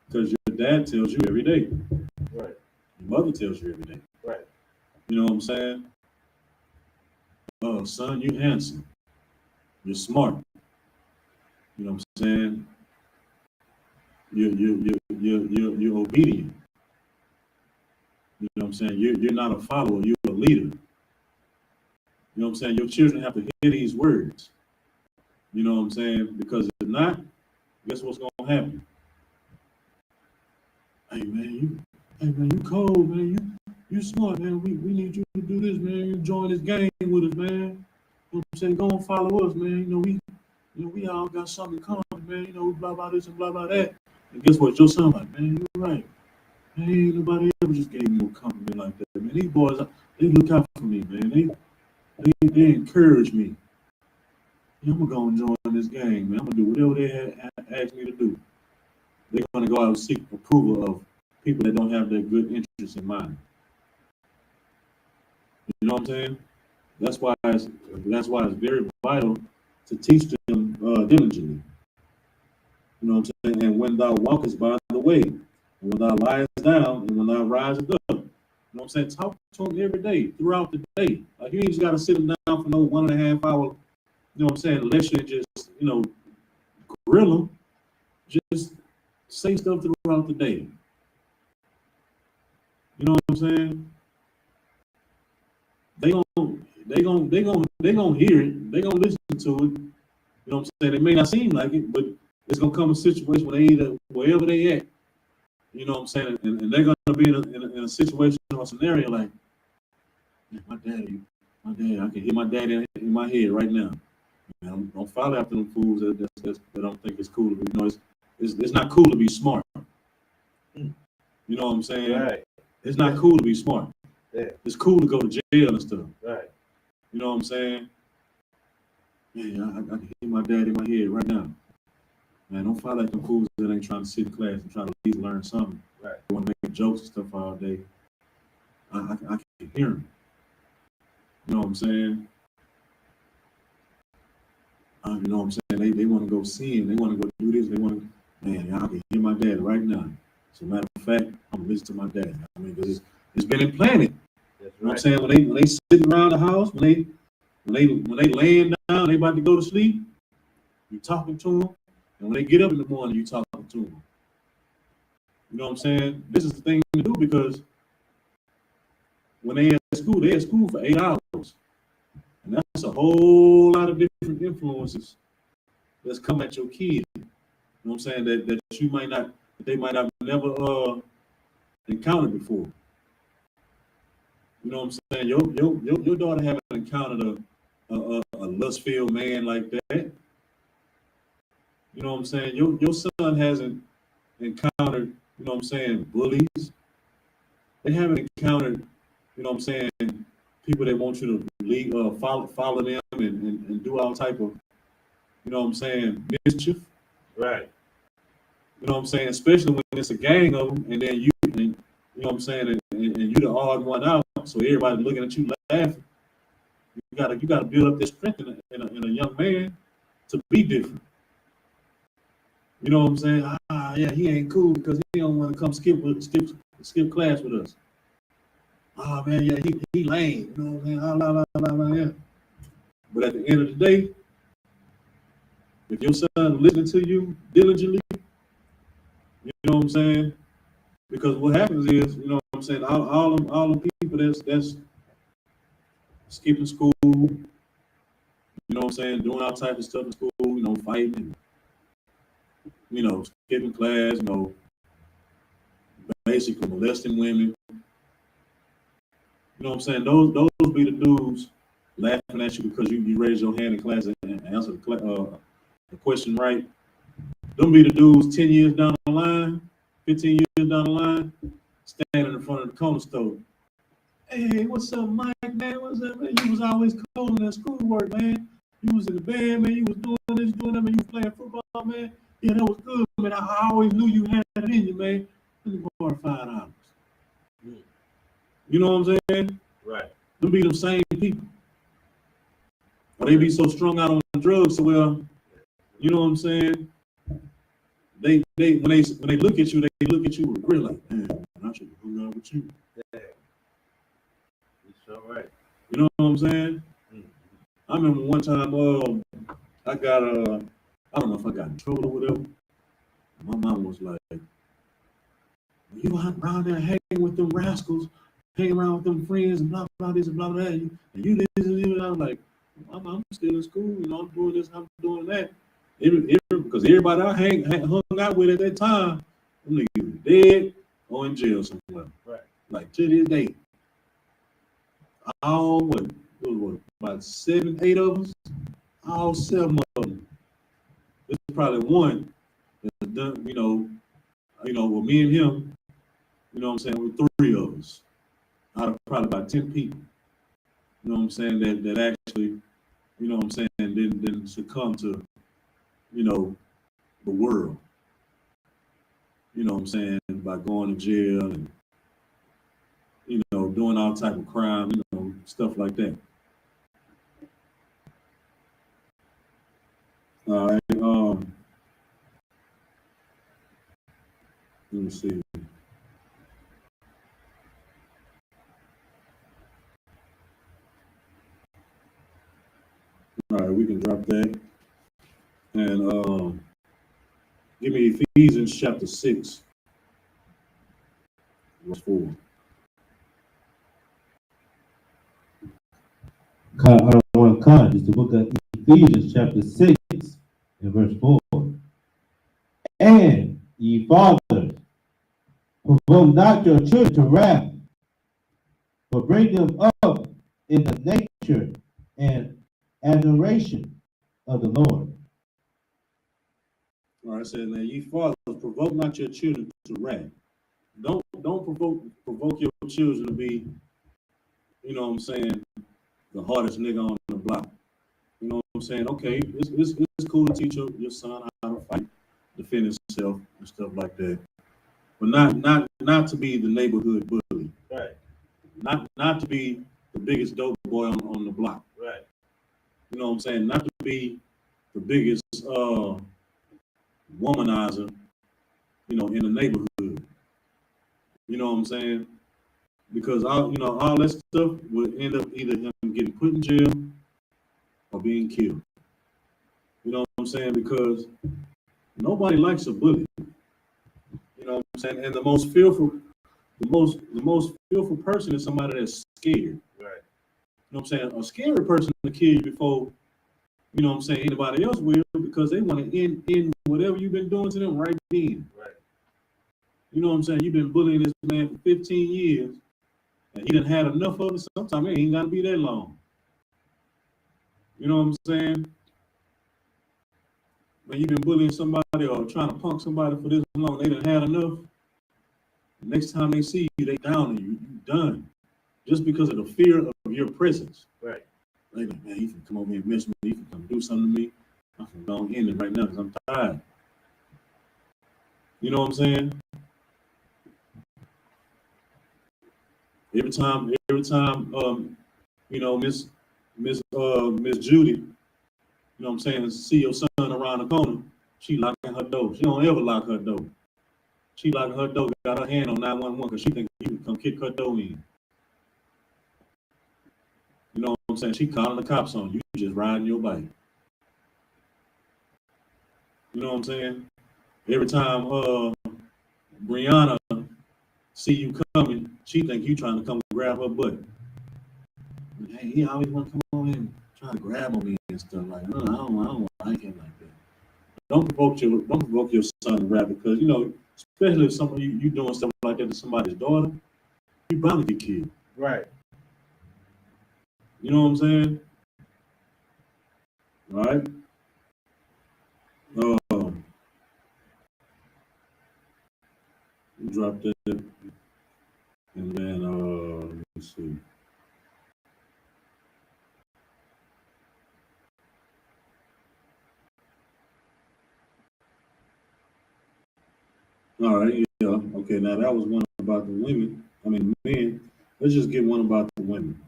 Because your dad tells you every day. Right. Your mother tells you every day. Right. You know what I'm saying? Oh, son, you handsome. You're smart. You know what I'm saying? You're obedient. You know what I'm saying? You're not a follower. You're a leader. You know what I'm saying? Your children have to hear these words. You know what I'm saying? Because if not, guess what's gonna happen? Hey man, you cold, man. You smart, man. We need you to do this, man. You join this game with us, man. You know what I'm saying? Go and follow us, man. We all got something in common, man. We blah blah this and blah blah that. And guess what? Your son like, man, you're right. Man, ain't nobody ever just gave me a compliment like that, man. These boys, they look out for me, man. They encourage me. I'm gonna go and join this gang, man. I'm gonna do whatever they ask me to do. They're gonna go out and seek approval of people that don't have their good interests in mind. You know what I'm saying? That's why it's very vital to teach them diligently. You know what I'm saying? And when thou walkest by the way, and when thou liest down, and when thou risest up, you know what I'm saying? Talk to them every day, throughout the day. Like you ain't just gotta sit them down for no 1.5 hour, you know what I'm saying, lecture and just, grill them. Just say stuff throughout the day. You know what I'm saying? They gonna hear it. They gonna listen to it. You know what I'm saying? It may not seem like it, but it's gonna come a situation where they either wherever they at. You know what I'm saying? And they're gonna be in a situation or a scenario like, my daddy, I can hear my daddy in my head right now. Don't follow after them fools that don't think it's cool. It's not cool to be smart. You know what I'm saying? Right. It's not cool to be smart. Yeah. It's cool to go to jail and stuff. Right. You know what I'm saying? Man, I can hear my dad in my head right now. Man, don't fight like them fools that ain't trying to sit in class and try to at least learn something. Right. They want to make jokes and stuff all day. I can hear them. You know what I'm saying? You know what I'm saying? They want to go sin. They want to go do this. They want to, man, I can hear my dad right now. As a matter of fact, I'm going to listen to my dad. I mean, because it's been implanted. That's You know what I'm right. saying? When they sitting around the house, when they laying down, they about to go to sleep, you talking to them. And when they get up in the morning, you talking to them. You know what I'm saying? This is the thing to do because when they at school for 8 hours. And that's a whole lot of different influences that's come at your kid. You know what I'm saying? That you might not, that they might have never encountered before. You know what I'm saying? Your daughter haven't encountered a lust-filled man like that. You know what I'm saying? Your son hasn't encountered, you know what I'm saying, bullies. They haven't encountered, you know what I'm saying, people that want you to lead, follow them and do all type of, you know what I'm saying, mischief. Right. You know what I'm saying? Especially when it's a gang of them, and then you know what I'm saying, and you the odd one out, so everybody looking at you laughing. You gotta build up this strength in a young man to be different. You know what I'm saying? Yeah, he ain't cool because he don't want to come skip class with us. Man, yeah, he lame. You know what I'm saying? Yeah. But at the end of the day, if your son listening to you diligently, you know what I'm saying? Because what happens is, you know what I'm saying, all them people that's skipping school, you know what I'm saying, doing all type of stuff in school, you know, fighting, you know, skipping class, you know, basically molesting women. You know what I'm saying? Those be the dudes laughing at you because you raised your hand in class and answered the question right. Them be the dudes 10 years down the line, 15 years down the line, standing in front of the corner store. Hey, what's up, Mike, man? What's up, man? You was always cool in that schoolwork, man. You was in the band, man. You was doing this, doing that, man. You was playing football, man. Yeah, that was good, man. I always knew you had it in you, man. Let me borrow $5. You know what I'm saying? Right. Them be them same people. Or they be so strung out on drugs, so well, you know what I'm saying? They when they look at you, they look at you with regret, like, man, I should have hung out with you. Yeah. You sure right. You know what I'm saying? I remember one time, I got I don't know if I got in trouble or whatever. My mom was like, you around there hanging with them rascals, hanging around with them friends and blah blah this and blah blah that. And you this and you. And I was like, I'm still in school, you know, I'm doing this, I'm doing that. Because everybody I hung out with at that time, them niggas was dead or in jail somewhere. Right. Like to this day. All what? It was about 7, 8 of us. All 7 of them. There's probably one that done, you know, with me and him, you know what I'm saying, with 3 of us. Out of probably about 10 people. You know what I'm saying, that actually, you know what I'm saying, didn't succumb to, you know, the world. You know what I'm saying, by going to jail and, you know, doing all type of crime, you know, stuff like that. All right, let me see. All right, we can drop that. And give me Ephesians chapter 6, verse 4. I don't want to cut. It's the book of Ephesians chapter 6 and verse 4. And ye fathers, provoke not your children to wrath, but bring them up in the nature and adoration of the Lord. All right, it says, now ye fathers, provoke not your children to wrath. Don't provoke your children to be, you know what I'm saying, the hardest nigga on the block. You know what I'm I'm saying? Okay, it's cool to teach your son how to fight, defend himself and stuff like that. But not to be the neighborhood bully. Right. Not to be the biggest dope boy on the block. Right. You know what I'm saying? Not to be the biggest womanizer, in the neighborhood. You know what I'm saying? Because all that stuff would end up either him getting put in jail or being killed. You know what I'm saying? Because nobody likes a bully. You know what I'm saying? And the most fearful person is somebody that's scared. Right. You know what I'm saying? A scary person to kill you before, anybody else will, because they want to end whatever you've been doing to them right then. Right. You know what I'm saying? You've been bullying this man for 15 years, and he done had enough of it. Sometimes it ain't got to be that long. You know what I'm saying? When you've been bullying somebody or trying to punk somebody for this long, they done had enough. Next time they see you, they down on you. You done. Just because of the fear of your presence. Right. Like, man, he can come over here and mess with me. He can come do something to me. I'm going to end it right now because I'm tired. You know what I'm saying? Every time, Miss Judy, you know what I'm saying, see your son around the corner, she locking her door. She don't ever lock her door. She locking her door, got her hand on 911 because she think you can come kick her door in. You know what I'm saying? She calling the cops on you, just riding your bike. You know what I'm saying? Every time Brianna see you coming, she think you trying to come grab her butt. Hey, he always want to come on in and try to grab on me and stuff like that. I don't like him like that. Don't provoke your son to rap because especially if somebody you doing stuff like that to somebody's daughter, you bound to get killed. Right. You know what I'm saying? All right. Drop that, and then let me see. All right, yeah, okay. Now that was one about the women. I mean, men. Let's just get one about the women.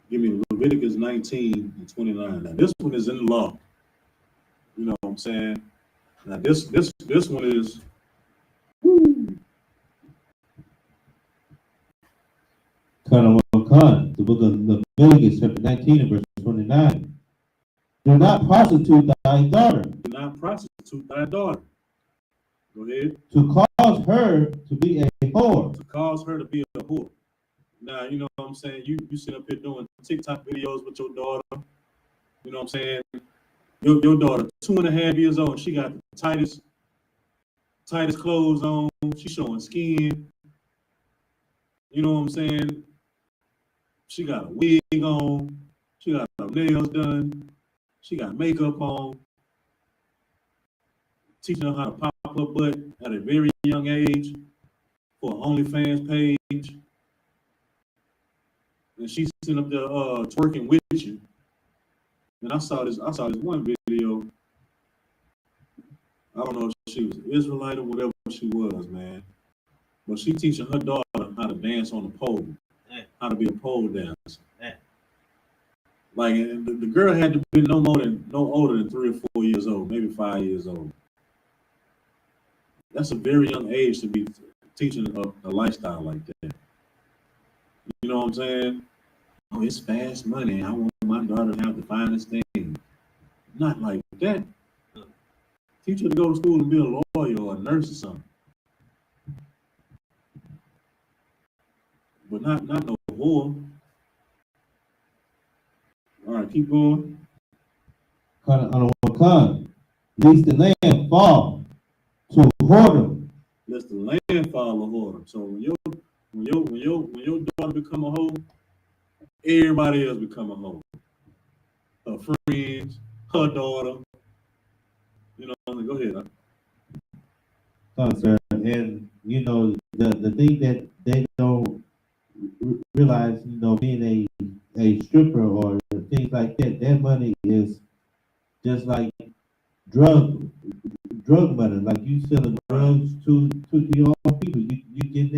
Give me Leviticus 19 and 29. Now this one is in law. You know what I'm saying? Now this one is. The book of Leviticus, chapter 19 and verse 29. Do not prostitute thy daughter. Do not prostitute thy daughter. Go ahead. To cause her to be a whore. To cause her to be a whore. Now, you know what I'm saying? You sit up here doing TikTok videos with your daughter. You know what I'm saying? Your daughter, 2.5 years old, she got the tightest clothes on. She's showing skin. You know what I'm saying? She got a wig on. She got her nails done. She got makeup on. Teaching her how to pop her butt at a very young age for an OnlyFans page. And she's sitting up there twerking with you. And I saw this one video. I don't know if she was Israelite or whatever she was, man. But she teaching her daughter how to dance on the pole, how to be a pole dancer. Like the girl had to be no older than 3 or 4 years old, maybe 5 years old. That's a very young age to be teaching a lifestyle like that. You know what I'm saying? Oh, it's fast money. I want my daughter to have the finest thing. Not like that. Teach her to go to school and be a lawyer or a nurse or something. But not no whore. All right, keep going. Lest the land fall to whoredom. Lest the land fall to whoredom. So when your daughter become a hoe, everybody else become a hoe. Her friends, her daughter. You know, go ahead. Sir. And the thing that they don't realize, being a stripper or things like that, that money is just like drug money. Like you selling drugs to your own people, you get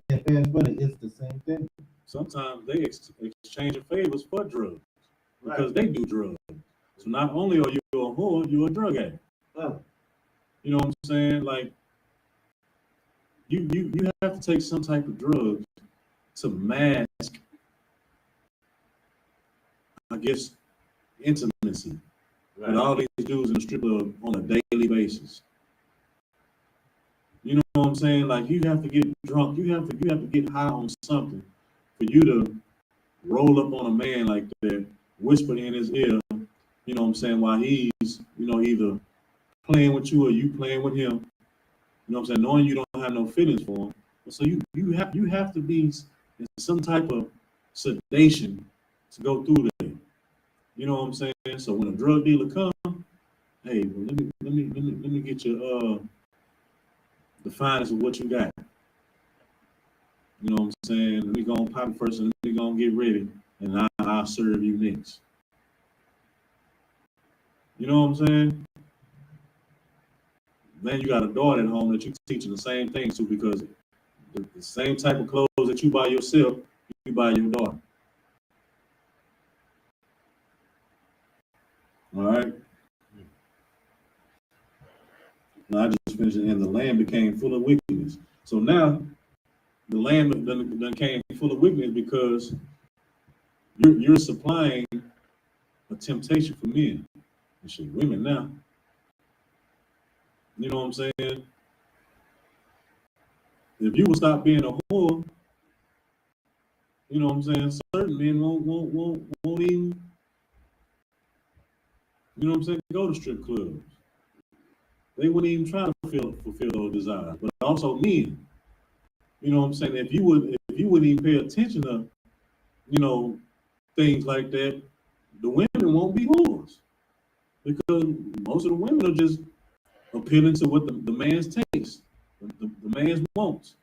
that fast money. It's the same thing. Sometimes they exchange favors for drugs because they do drugs. So not only are you a whore, you're a drug addict. Oh. You know what I'm saying? Like you have to take some type of drugs to mask, I guess, intimacy with all these dudes in the strip club on a daily basis. You know what I'm saying? Like you have to get drunk, you have to get high on something for you to roll up on a man like that, whisper in his ear, you know what I'm saying, while he's, you know, either playing with you or you playing with him. You know what I'm saying? Knowing you don't have no feelings for him. So you have to be in some type of sedation to go through that. You know what I'm saying? So when a drug dealer comes, hey, well, let me get you the finest of what you got. You know what I'm saying? Let me go and pop it first and let me go and get ready, and I'll serve you next. You know what I'm saying? Then you got a daughter at home that you're teaching the same thing to, because the same type of clothes that you buy yourself, you buy your daughter. All right? Now I just finished it, and the land became full of wickedness. So now the land done came full of wickedness because you're supplying a temptation for men and shit, women now. You know what I'm saying? If you would stop being a whore, you know what I'm saying, certain men won't even, you know what I'm saying, go to strip clubs. They wouldn't even try to fulfill those desires. But also men, you know what I'm saying, if you wouldn't even pay attention to, you know, things like that, the women won't be whores. Because most of the women are just appealing to what the man's taste, the man's wants.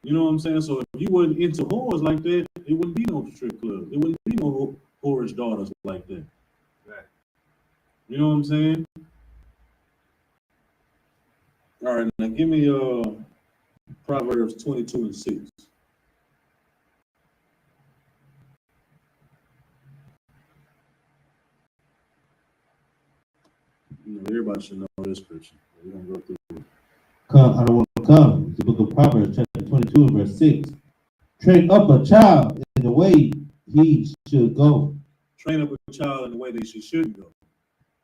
You know what I'm saying? So if you weren't into whores like that, it wouldn't be no strip clubs. It wouldn't be no whorish daughters like that. Right. You know what I'm saying? All right, now give me Proverbs 22:6. You know, everybody should know this scripture. We're gonna go through it. I don't want to come. It's the book of Proverbs, chapter 22, verse 6. Train up a child in the way he should go. Train up a child in the way that she should go.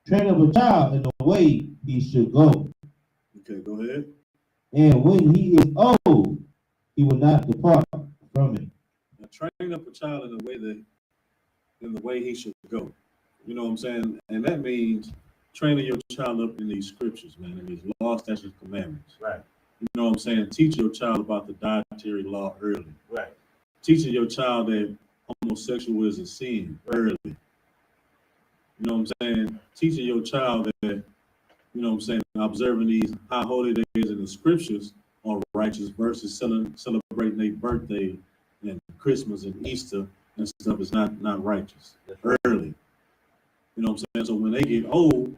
Train up a child in the way he should go. Okay, go ahead. And when he is old, he will not depart from it. Now, train up a child in the way he should go. You know what I'm saying? And that means training your child up in these scriptures, man, in these laws, statutes, commandments. Right. You know what I'm saying? Teach your child about the dietary law early. Right. Teaching your child that homosexual is a sin early. You know what I'm saying? Teaching your child that, you know what I'm saying, observing these high holy days in the scriptures are righteous versus celebrating their birthday and Christmas and Easter and stuff is not righteous. Right. Early. You know what I'm saying? So when they get old,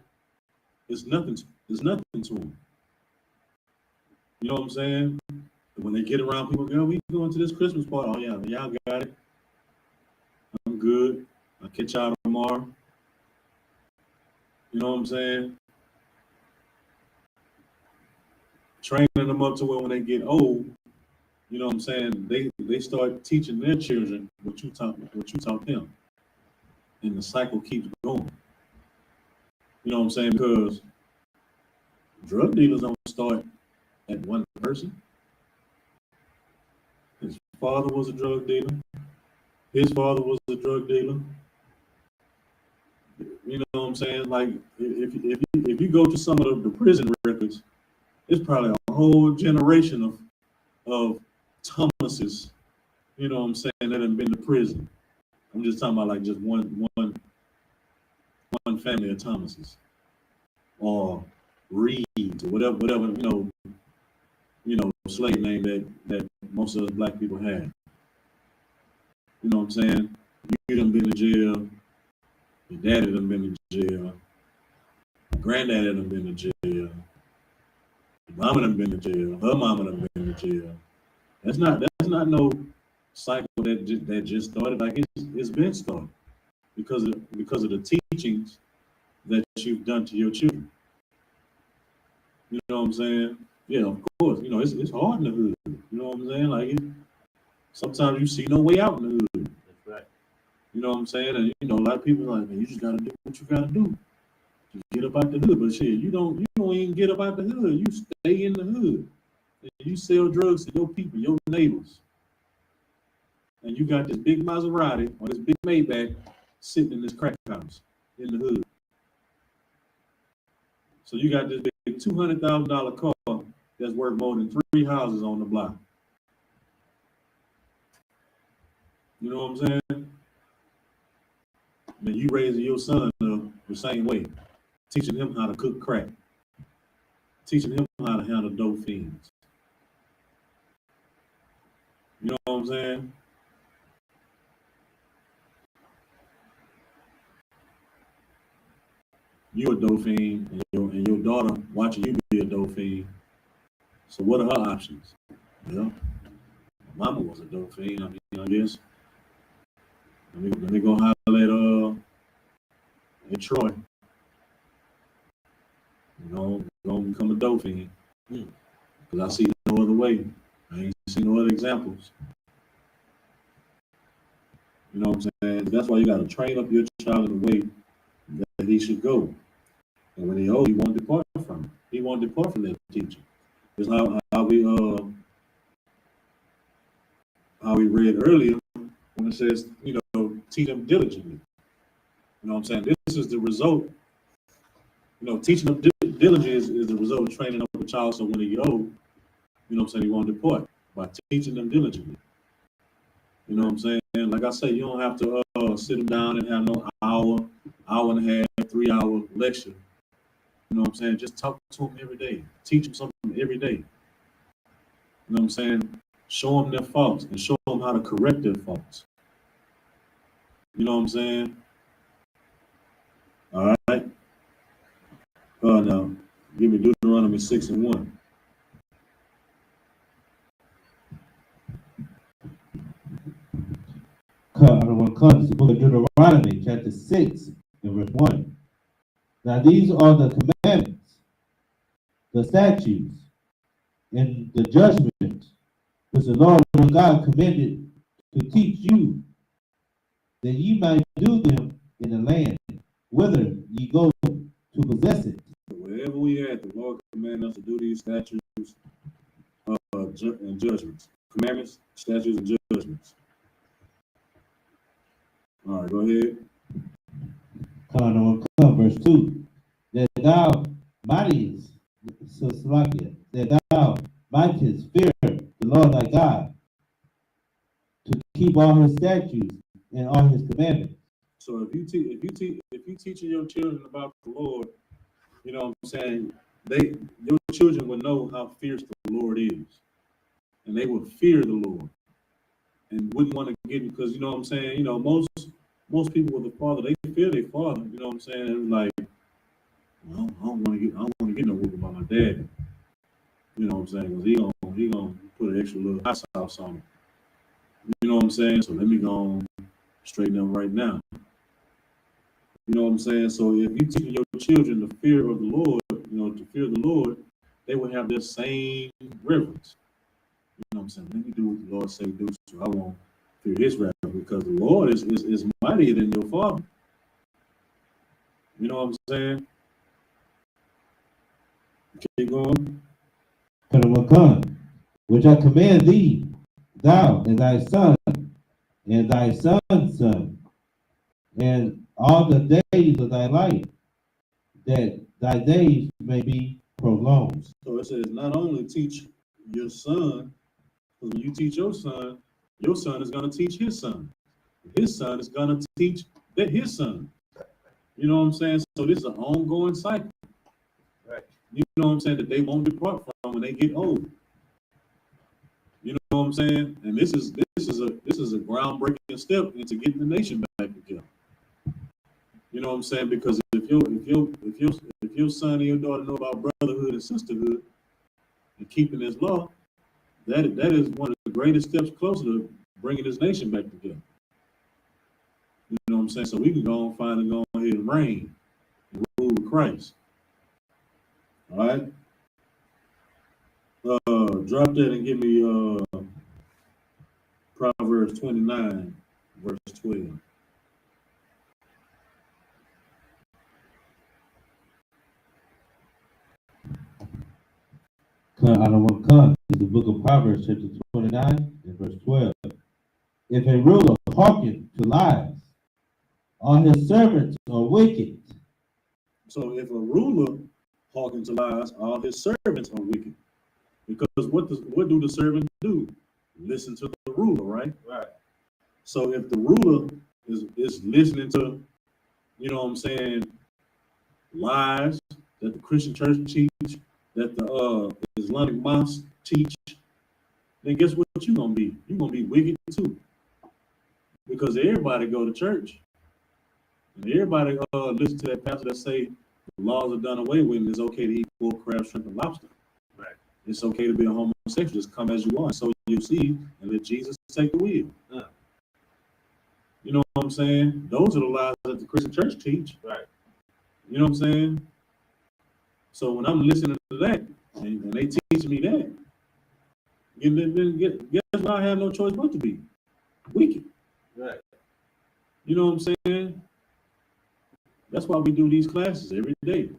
it's nothing to them. You know what I'm saying? When they get around people, go, we going to this Christmas party. Oh yeah, y'all got it. I'm good. I'll catch y'all tomorrow. You know what I'm saying? Training them up to where when they get old, you know what I'm saying, they start teaching their children what you taught them. And the cycle keeps going. You know what I'm saying? Because drug dealers don't start at one person. His father was a drug dealer. His father was a drug dealer. You know what I'm saying? Like if you go to some of the prison records, it's probably a whole generation of Thomases, you know what I'm saying, that have been to prison. I'm just talking about like just one family of Thomases or Reeds or whatever slave name that most of us black people had. You know what I'm saying? You done been to jail. Your daddy done been to jail. Your granddaddy done been to jail. Your mama done been to jail. Her mama done been to jail. That's not no cycle that just started. Like it's been started because of the teachings that you've done to your children. You know what I'm saying? Yeah, of course. You know, it's hard in the hood. You know what I'm saying? Like sometimes you see no way out in the hood. That's right. You know what I'm saying? And you know, a lot of people are like, man, you just gotta do what you gotta do. You get up out the hood. But shit, you don't even get up out the hood. You stay in the hood. And you sell drugs to your people, your neighbors. And you got this big Maserati or this big Maybach sitting in this crack house in the hood. So you got this big $200,000 car that's worth more than 3 houses on the block. You know what I'm saying? And you raising your son the same way, teaching him how to cook crack, teaching him how to handle dope fiends. You know what I'm saying? You a dope fiend, and your daughter watching you be a dope fiend. So what are her options? You know, my mama was a dope fiend. I mean, I guess. Let me go holler at Troy. You know, gonna become a dope fiend. Because I see no other way. I ain't seen no other examples. You know what I'm saying? That's why you gotta train up your child in the way that he should go. And when he old, he won't depart from it. He won't depart from that teaching. It's how we read earlier when it says, you know, teach them diligently. You know what I'm saying? This is the result. You know, teaching them diligently is the result of training up a child so when he get old, you know what I'm saying, he won't depart by teaching them diligently. You know what I'm saying? Like I say, you don't have to sit them down and have no hour and a half, 3-hour lecture. You know what I'm saying? Just talk to them every day. Teach them something every day. You know what I'm saying? Show them their faults and show them how to correct their faults. You know what I'm saying? All right. Now, give me Deuteronomy 6:1. Comes the book of Deuteronomy, chapter 6, and verse 1. Now these are the commandments, the statutes, and the judgments which the Lord your God commanded to teach you, that ye might do them in the land whither ye go to possess it. Wherever we at, the Lord commanded us to do these statutes and judgments. Commandments, statutes, and judgments. All right, go ahead. Verse 2. That thou mightest, that thou mightest fear the Lord thy God, to keep all his statutes and all his commandments. So if you teaching your children about the Lord, you know what I'm saying, your children will know how fierce the Lord is. And they will fear the Lord. And wouldn't want to get, because you know what I'm saying, you know, most people with a father, they fear their father, you know what I'm saying? And like, well, I don't want to get no whooping by my dad. You know what I'm saying? Because he gonna put an extra little hot sauce on it. You know what I'm saying? So let me go straighten up right now. You know what I'm saying? So if you teach your children the fear of the Lord, you know, to fear the Lord, they will have their same reverence. You know what I'm saying? Let me do what the Lord say do, so I won't fear his wrath, because the Lord is mightier than your father. You know what I'm saying? Keep going. Which I command thee, thou and thy son, and thy son's son, and all the days of thy life, that thy days may be prolonged. So it says not only teach your son, because when you teach your son is going to teach his son. His son is going to teach his son. You know what I'm saying? So this is an ongoing cycle. Right. You know what I'm saying? That they won't depart from when they get old. You know what I'm saying? And this is a groundbreaking step into getting the nation back together. You know what I'm saying? Because if your son and your daughter know about brotherhood and sisterhood and keeping this law, that is one of the greatest steps closer to bringing this nation back together. You know what I'm saying? So we can go and finally go ahead and reign and rule with Christ. All right. Drop that and give me Proverbs 29, verse 12. I don't want to come to the book of Proverbs, chapter 29, and verse 12. If a ruler hearken to lies, all his servants are wicked. So if a ruler hearkens to lies, all his servants are wicked. Because what do the servants do? Listen to the ruler, right? Right. So if the ruler is listening to, you know what I'm saying, lies that the Christian church teach, that the Islamic mosques teach, then guess what you're gonna be? You're gonna be wicked too. Because everybody go to church. And everybody listen to that pastor that say the laws are done away with and it's okay to eat pork, crab, shrimp, and lobster. Right. It's okay to be a homosexual, just come as you are, sow your seed, and let Jesus take the wheel. You know what I'm saying? Those are the lies that the Christian church teach. Right. You know what I'm saying? So when I'm listening to that, and they teach me that, guess what? I have no choice but to be wicked. Right. You know what I'm saying? That's why we do these classes every day.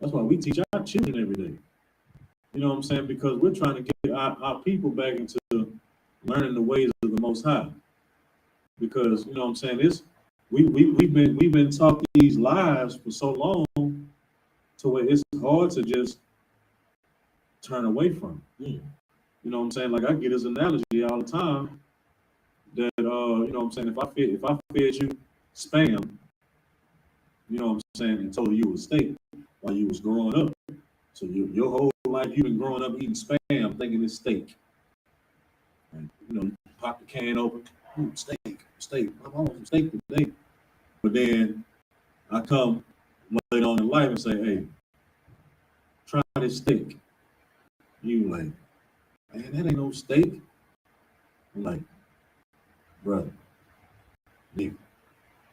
That's why we teach our children every day. You know what I'm saying? Because we're trying to get our people back into learning the ways of the Most High. Because you know what I'm saying, we've been taught these lies for so long to where it's hard to just turn away from it. You know what I'm saying? Like I get this analogy all the time that you know what I'm saying, if I fed you spam, you know what I'm saying, and told you a steak while you was growing up. So your whole life you've been growing up eating spam thinking it's steak. And, you know, pop the can open, steak. I want some steak today. But then I come later on in life and say, hey, try this steak. You like, man, that ain't no steak. I'm like, brother, nigga,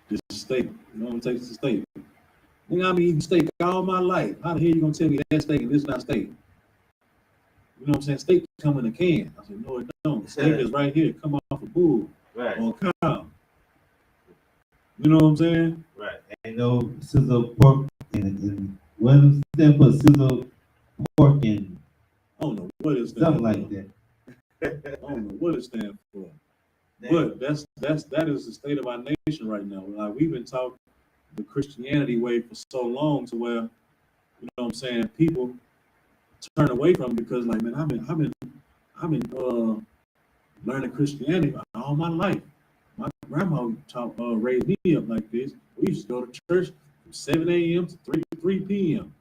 this is steak. You know what it takes to steak. Nigga, I've been eating steak all my life. How the hell you gonna tell me that steak and this is not steak? You know what I'm saying? Steak come in a can. I said, no, it don't. Steak is right here. Come off a bull or a cow. You know what I'm saying? Right. Ain't no sizzle pork and what does it stand for? Sizzle pork and I don't know what it stands something for. like that. I don't know what it stands for. But that is the state of our nation right now. Like we've been taught the Christianity way for so long to where, you know what I'm saying, people turn away from it because like, man, I've been learning Christianity all my life. My grandma raised me up like this. We used to go to church from 7 a.m. to 3 p.m.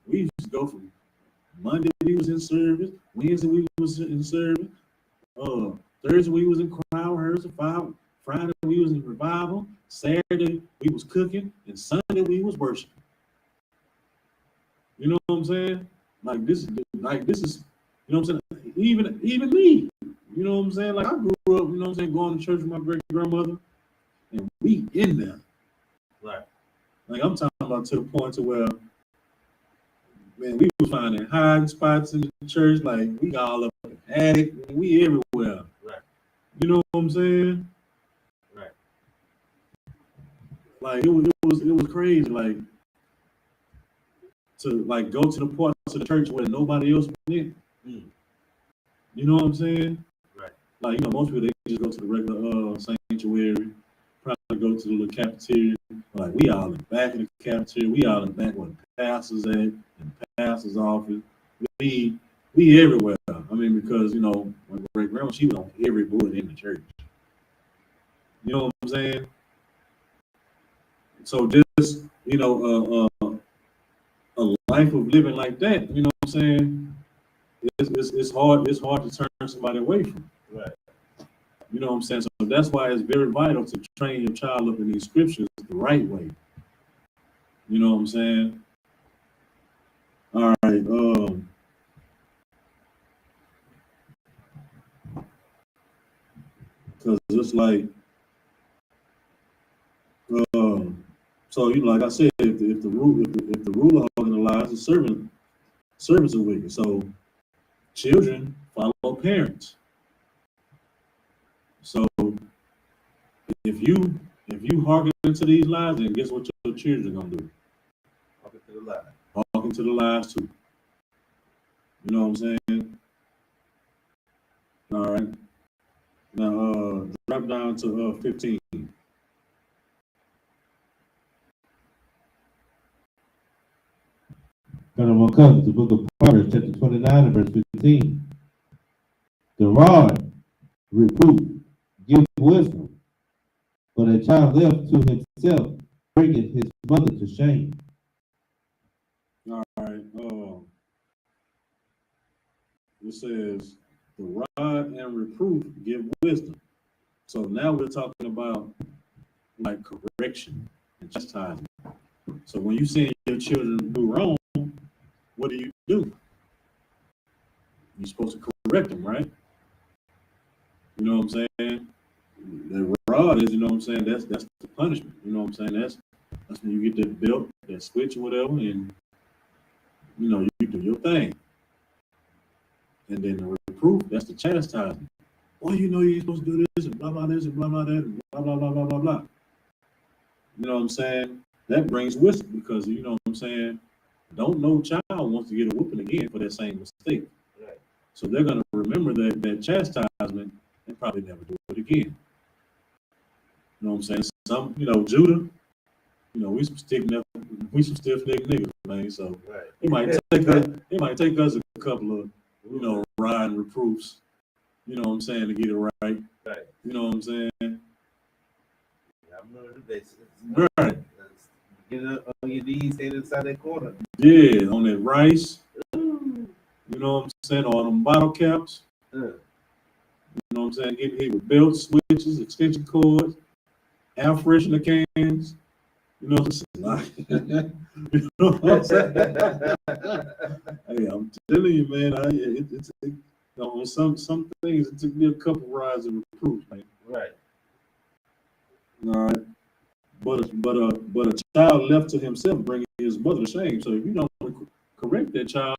We used to go from Monday we was in service, Wednesday we was in service, Thursday we was in choir rehearsal, Friday we was in revival, Saturday we was cooking, and Sunday we was worshiping. You know what I'm saying? Like this is, you know what I'm saying? Even me, you know what I'm saying? Like I grew up, you know what I'm saying, going to church with my great grandmother, and we in there. Right. Like I'm talking about to the point to where, man, we was finding hiding spots in the church, like we all up in the attic, we everywhere. Right. You know what I'm saying? Right. Like it was crazy, like to like go to the parts of the church where nobody else went. You know what I'm saying? Right. Like, you know, most people they just go to the regular sanctuary, probably go to the little cafeteria. Like we all in the back of the cafeteria, we all in the back where the pastor's at, and the pastor's office. We everywhere. I mean, because you know, my great grandma, she was on every board in the church. You know what I'm saying? So just, you know, a life of living like that, you know what I'm saying? It's hard to turn somebody away from. Right. You know what I'm saying? So that's why it's very vital to train your child up in these scriptures the right way. You know what I'm saying? All right. Because it's like, so you know, like I said, if the ruler holding the lies, the servants are wicked. So children follow parents. So if you hearken into these lies, then guess what your children are gonna do? Hearken to the lie. Hearken to the lies too. You know what I'm saying? All right. Now drop down to 15. I'm gonna come to the book of Proverbs, chapter 29 and verse 15. The rod, reproof, give wisdom, but a child left to himself bringeth his mother to shame. All right. It says the rod and reproof give wisdom. So now we're talking about like correction and chastisement. So when you see your children do wrong, what do? You're supposed to correct them, right? You know what I'm saying? The rod is, you know what I'm saying, that's the punishment. You know what I'm saying? That's when you get that belt, that switch or whatever, and you know, you do your thing. And then the reproof, that's the chastisement. Well, you know you ain't supposed to do this and blah blah this and blah blah that and blah blah blah blah blah blah. You know what I'm saying? That brings wisdom because you know what I'm saying. Don't no child wants to get a whooping again for that same mistake. Right. So they're gonna remember that chastisement and probably never do it again. You know what I'm saying? Some, you know, Judah, you know, we some stiff neck niggas, man. So Right. it might take us a couple of, you know, riding reproofs. You know what I'm saying, to get it right. Right. You know what I'm saying? I remember the basics. Right. Get up on your knees, stand inside that corner. Yeah, on that rice. You know what I'm saying? On them bottle caps. You know what I'm saying? Getting hit with belts, switches, extension cords, air freshener cans. You know what I'm saying? You know what I'm saying? Hey, I'm telling you, man. It's you know, some things it took me a couple rides of reproof, man. Right. All right. But a child left to himself bringing his mother to shame. So if you don't correct that child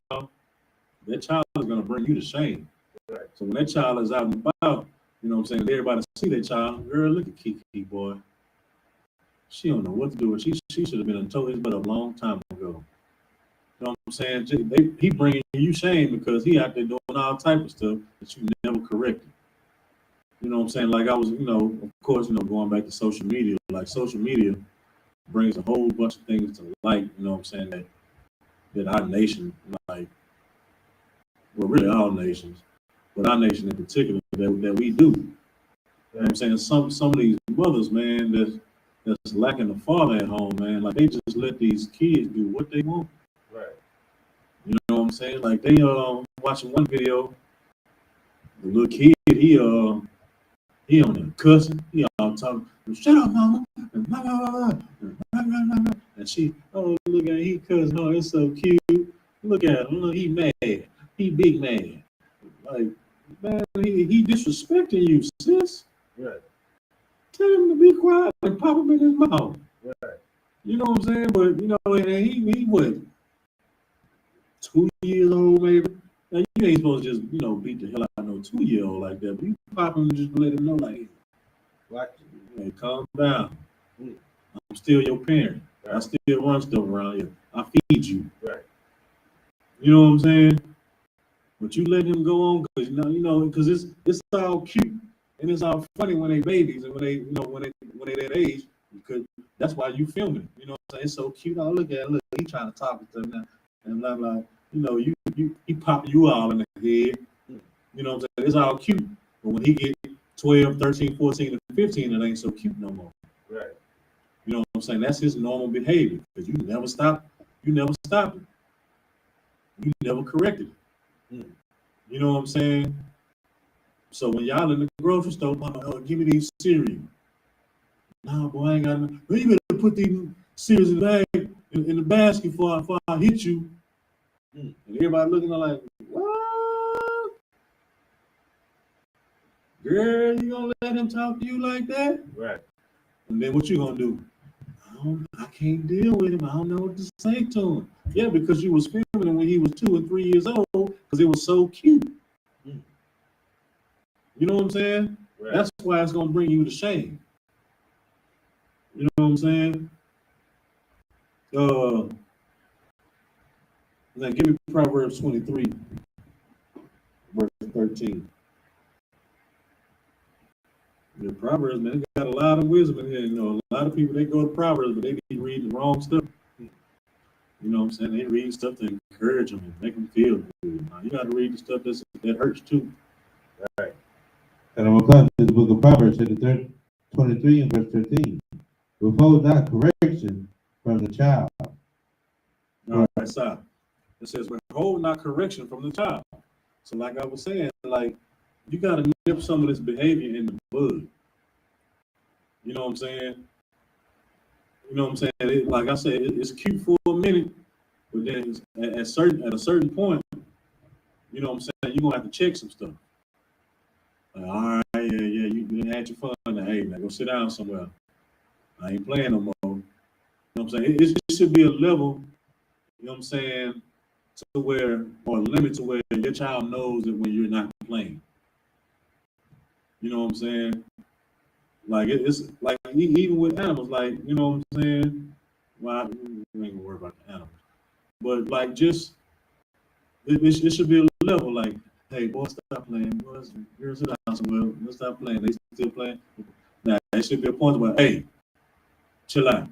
is going to bring you to shame. Right. So when that child is out and about, you know what I'm saying, everybody see that child, girl, look at Kiki, boy. She don't know what to do with. She should have been told his butt a long time ago. You know what I'm saying? He bringing you shame because he out there doing all type of stuff that you never corrected. You know what I'm saying? Like I was, you know, of course, you know, going back to social media, like social media brings a whole bunch of things to light, you know what I'm saying, that our nation, like, well, really all nations, but our nation in particular, that we do. You know what I'm saying? Some of these mothers, man, that's lacking a father at home, man, like they just let these kids do what they want. Right. You know what I'm saying? Like they watching one video, the little kid, he on there cussing, he all talking, shut up, mama, and blah, blah, blah, blah, blah, blah, blah. And she, oh, look at he cussing, oh, it's so cute. Look at him, look, he mad, he big mad. Like, man, he disrespecting you, sis. Right. Tell him to be quiet and pop him in his mouth. Right. You know what I'm saying? But you know, and he what, 2 years old maybe. Now you ain't supposed to just, you know, beat the hell out of no 2-year-old like that. But you pop him and just let him know, like, hey, calm down. I'm still your parent. Right. I still run stuff around here. I feed you. Right. You know what I'm saying? But you let him go on because you know, because it's all cute and it's all funny when they babies and when they, you know, when they that age, because that's why you filming. You know what I'm saying? It's so cute. Oh, look at it. Look, he trying to talk to them now and blah blah. You know, he pop you all in the head. You know what I'm saying? It's all cute. But when he get 12, 13, 14, and 15, it ain't so cute no more. Right. You know what I'm saying? That's his normal behavior because you never stop. You never stop it. You never corrected it. You know what I'm saying? So when y'all in the grocery store, mama, oh, give me these cereal. Nah, boy, I ain't got no. Well, you better put these cereals in the bag, in the basket before I hit you. And everybody looking at like, what? Girl, you gonna let him talk to you like that? Right. And then what you gonna do? I can't deal with him. I don't know what to say to him. Yeah, because you was filming him when he was 2 and 3 years old because it was so cute. You know what I'm saying? Right. That's why it's gonna bring you to shame. You know what I'm saying? Now give me Proverbs 23, verse 13. The Proverbs, man, they got a lot of wisdom in here. You know, a lot of people, they go to Proverbs, but they be reading the wrong stuff. You know what I'm saying? They read stuff to encourage them and make them feel good. Now, you got to read the stuff that hurts too. Right. And I'm going to come to the book of Proverbs, chapter 23 and verse 13. Withhold not correction from the child. All right, so it says, withhold not correction from the child. So like I was saying, like, you got to nip some of this behavior in the bud. You know what I'm saying? You know what I'm saying? Like I said, it's cute for a minute, but then at a certain point, you know what I'm saying, you're going to have to check some stuff. Like, all right, yeah, you had your fun. Now, hey, now go sit down somewhere. I ain't playing no more. You know what I'm saying? It should be a level, you know what I'm saying, to where, or a limit to where your child knows that when you're not playing. You know what I'm saying? Like, it's like, even with animals, like, you know what I'm saying? Well, we ain't gonna worry about the animals. But, like, just, it should be a level, like, hey, boy, stop playing. Boys, girls, sit down somewhere. Let's stop playing. They still playing. Now, it should be a point where, hey, chill out.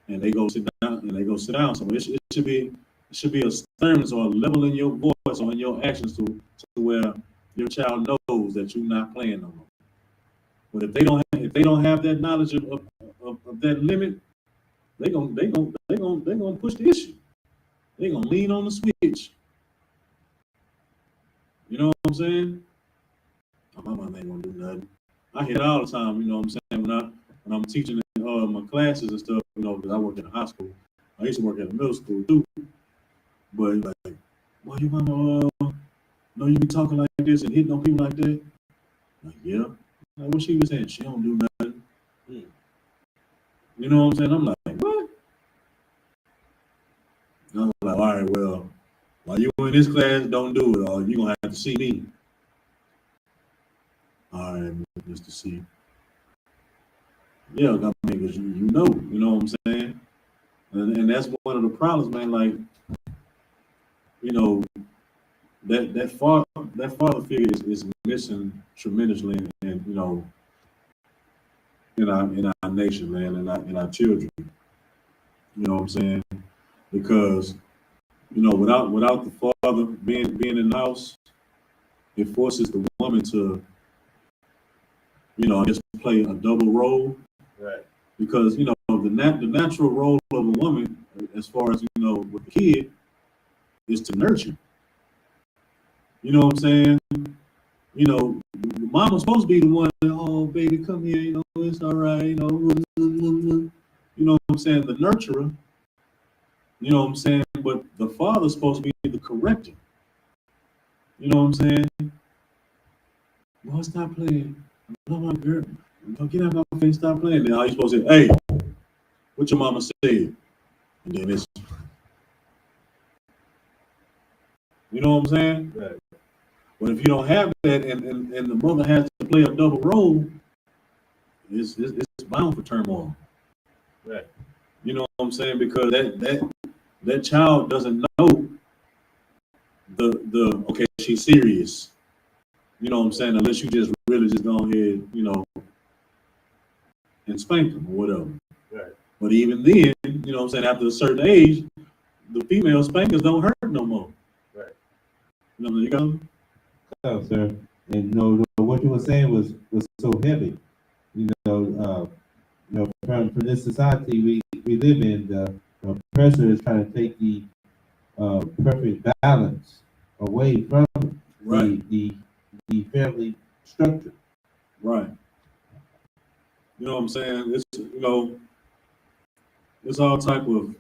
And they go sit down somewhere. It should be a sterness or a level in your voice or in your actions to where your child knows that you're not playing no more. But if they don't have that knowledge of that limit, they gonna push the issue. They gonna lean on the switch. You know what I'm saying? My mom ain't gonna do nothing. I hear it all the time. You know what I'm saying? When I'm teaching my classes and stuff, you know, because I work in a high school. I used to work at a middle school too. But like, well, your mama, know you be talking like this and hitting on people like that? Like, yeah. Like, what she was saying? She don't do nothing. You know what I'm saying? I'm like, what? And I'm like, all right, well, while you in this class, don't do it, or you're gonna have to see me. All right, Mr. C. Yeah, I mean, because you know what I'm saying? And that's one of the problems, man. Like, you know, that father figure is missing tremendously, and you know, in our nation, man, and in our children. You know what I'm saying? Because, you know, without the father being in the house, it forces the woman to, you know, just play a double role. Right. Because, you know, the natural role of a woman, as far as, you know, with the kid, is to nurture. You know what I'm saying? You know, the mama's supposed to be the one that, oh, baby, come here, you know, it's all right, you know. You know what I'm saying? The nurturer. You know what I'm saying? But the father's supposed to be the corrector. You know what I'm saying? Boy, stop playing. No, my girl. Get out of my face, stop playing. Then how you supposed to say, hey, what your mama said? And then it's, you know what I'm saying? Right. But if you don't have that and the mother has to play a double role, it's bound for turmoil. Right. You know what I'm saying? Because that child doesn't know the okay, she's serious. You know what I'm saying? Unless you just really just go ahead, you know, and spank them or whatever. Right. But even then, you know what I'm saying, after a certain age, the female spankers don't hurt no more. Right. You know, you go? Oh, sir. And you know, what you were saying was so heavy. You know, from this society we live in, the pressure is trying to take the perfect balance away from Right. the family structure. Right. You know what I'm saying? It's, you know, it's all type of,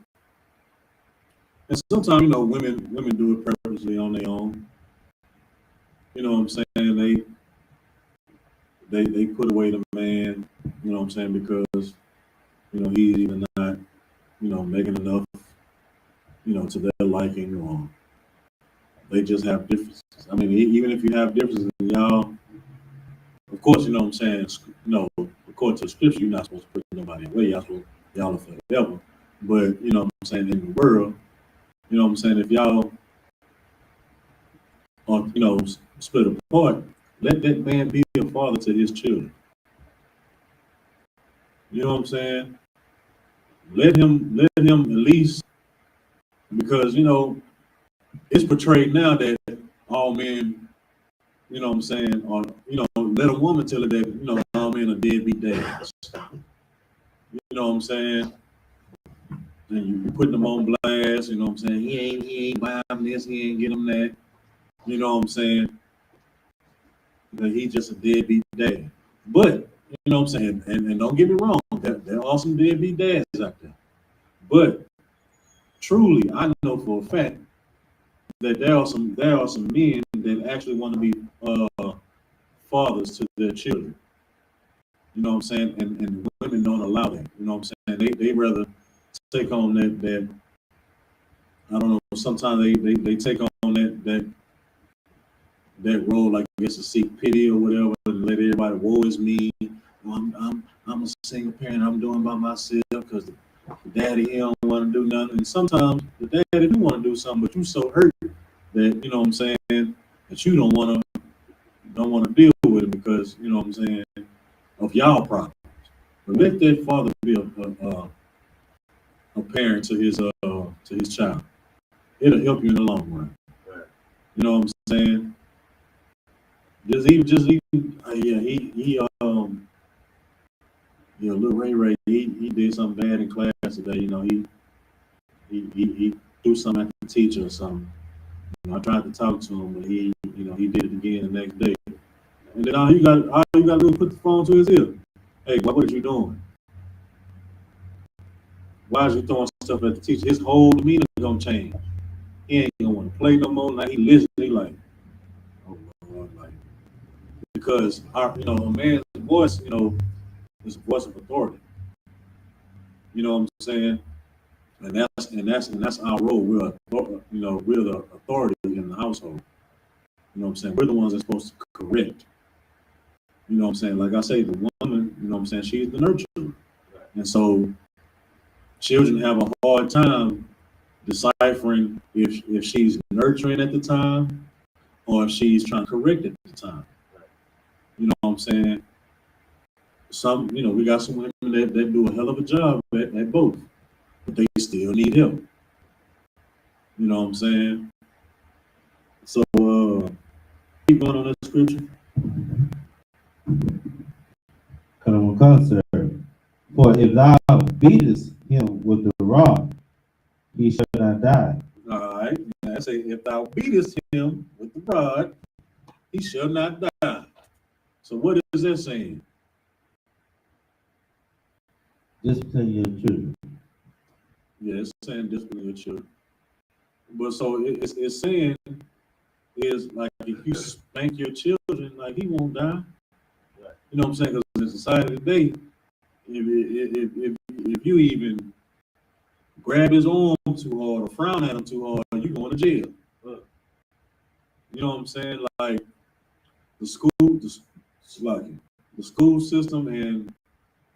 and sometimes, you know, women do it purposely on their own. You know what I'm saying? They put away the man, you know what I'm saying, because, you know, he's either not, you know, making enough, you know, to their liking, or they just have differences. I mean, even if you have differences, y'all, of course, you know what I'm saying, you know, according to the scripture, you're not supposed to put nobody away. Y'all are forever. But, you know what I'm saying, in the world, you know what I'm saying, if y'all are, you know, split apart, let that man be a father to his children. You know what I'm saying? Let him at least, because, you know, it's portrayed now that all men, you know what I'm saying, or, you know, let a woman tell her that, you know, all men are deadbeat dads. You know what I'm saying? And you putting them on blast, you know what I'm saying? He ain't buy him this, he ain't get him that. You know what I'm saying? That he just a deadbeat dad. But, you know what I'm saying, and don't get me wrong, there are some deadbeat dads out there. But truly, I know for a fact that there are some men that actually want to be fathers to their children. You know what I'm saying? And women don't allow that. You know what I'm saying? They rather take on that I don't know, sometimes they take on that role, like I guess to seek pity or whatever, and let everybody, woe is me. I'm a single parent, I'm doing by myself because the daddy he don't want to do nothing. And sometimes the daddy do want to do something, but you so hurt that, you know what I'm saying, that you don't want to deal with it because, you know what I'm saying, of y'all problems. But let that father be a parent to his child. It'll help you in the long run. Right. You know what I'm saying? Just even, little Ray, he did something bad in class today. You know, he threw something at the teacher or something. You know, I tried to talk to him, but he did it again the next day. And then all you got to do is put the phone to his ear. Hey, what are you doing? Why is you throwing stuff at the teacher? His whole demeanor is gonna change. He ain't gonna want to play no more. Like he listening, he like, oh Lord, like, because a man's voice, you know, is a voice of authority. You know what I'm saying? And that's our role. We're the authority in the household. You know what I'm saying? We're the ones that's supposed to correct. You know what I'm saying? Like I say, the woman, you know what I'm saying, she's the nurturer. And so children have a hard time deciphering if she's nurturing at the time or if she's trying to correct at the time. You know what I'm saying? We got some women that do a hell of a job at both, but they still need help. You know what I'm saying? So keep going on that scripture. For if thou beatest him with the rod, he shall not die. All right. I say, if thou beatest him with the rod, he shall not die. So what is that saying? Discipline your children. Yeah, it's saying discipline your children. But so it's saying is like if you spank your children, like he won't die. You know what I'm saying? Because in society today, if you even grab his arm too hard or frown at him too hard, you going to jail. You know what I'm saying? Like the school system and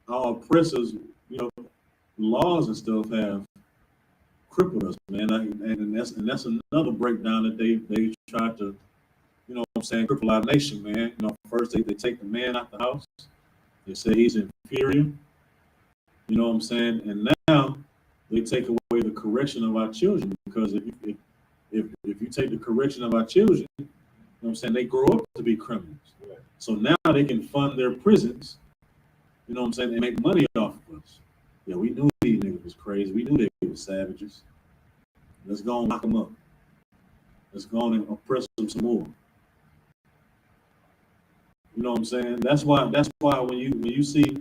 our oppressors, you know, laws and stuff have crippled us, man. And that's another breakdown that they try to, you know what I'm saying, cripple our nation, man. You know, first they take the man out the house. They say he's inferior. You know what I'm saying? And now they take away the correction of our children, because if you take the correction of our children, you know what I'm saying, they grow up to be criminals. So now they can fund their prisons, you know what I'm saying, and make money off of us. Yeah, we knew these niggas was crazy. We knew they were savages. Let's go and lock them up. Let's go on and oppress them some more. You know what I'm saying? That's why when you see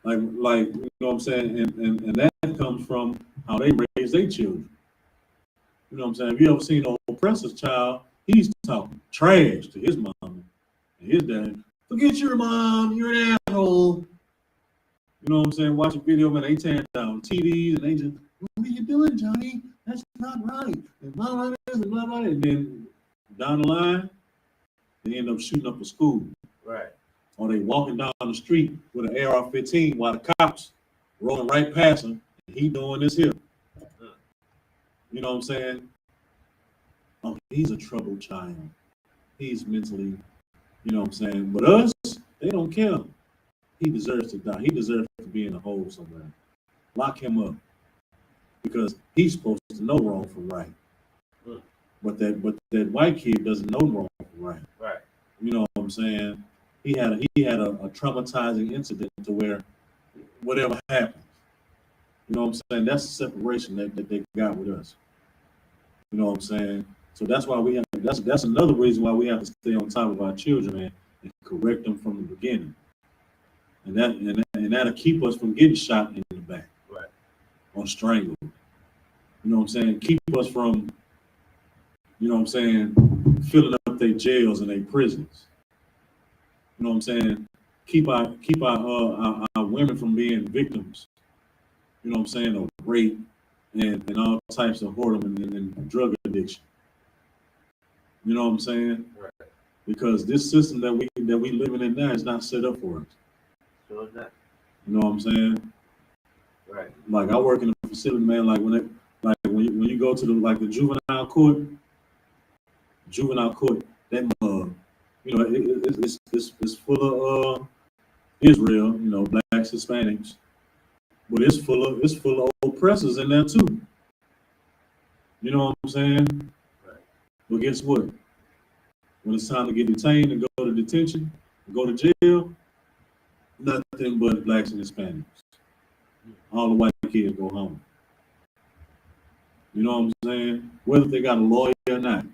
like you know what I'm saying, and that comes from how they raise their children. You know what I'm saying? If you ever seen an oppressor's child, he's talking trash to his mom and his dad. Forget your mom, you're an asshole. You know what I'm saying? Watch a video, man, they tearing down TVs and they just, what are you doing, Johnny? That's not right. And blah, blah, blah, blah, blah. And then down the line, they end up shooting up a school. Right. Or they walking down the street with an AR-15 while the cops rolling right past him, and he doing this here. You know what I'm saying? Oh, he's a troubled child. He's mentally, you know what I'm saying? But us, they don't care. He deserves to die. He deserves to be in a hole somewhere. Lock him up. Because he's supposed to know wrong from right. But that white kid doesn't know wrong from right. Right. You know what I'm saying? He had a traumatizing incident to where whatever happens. You know what I'm saying? That's the separation that they got with us. You know what I'm saying? So that's why we have that's another reason why we have to stay on top of our children, man, and correct them from the beginning. And that'll keep us from getting shot in the back. Right. Or strangled. You know what I'm saying? Keep us from, you know what I'm saying, filling up their jails and their prisons. You know what I'm saying? Keep our women from being victims. You know what I'm saying? Of rape and all types of whoredom and drug addiction. You know what I'm saying? Right. Because this system that we living in now is not set up for us. So is that. You know what I'm saying? Right. Like I work in a facility, man. Like when you go to the juvenile court, that you know, it's full of Israel, you know, blacks, Hispanics, but it's full of oppressors in there too. You know what I'm saying? Right. But guess what? When it's time to get detained and go to detention, go to jail, nothing but blacks and Hispanics. All the white kids go home. You know what I'm saying? Whether they got a lawyer or not.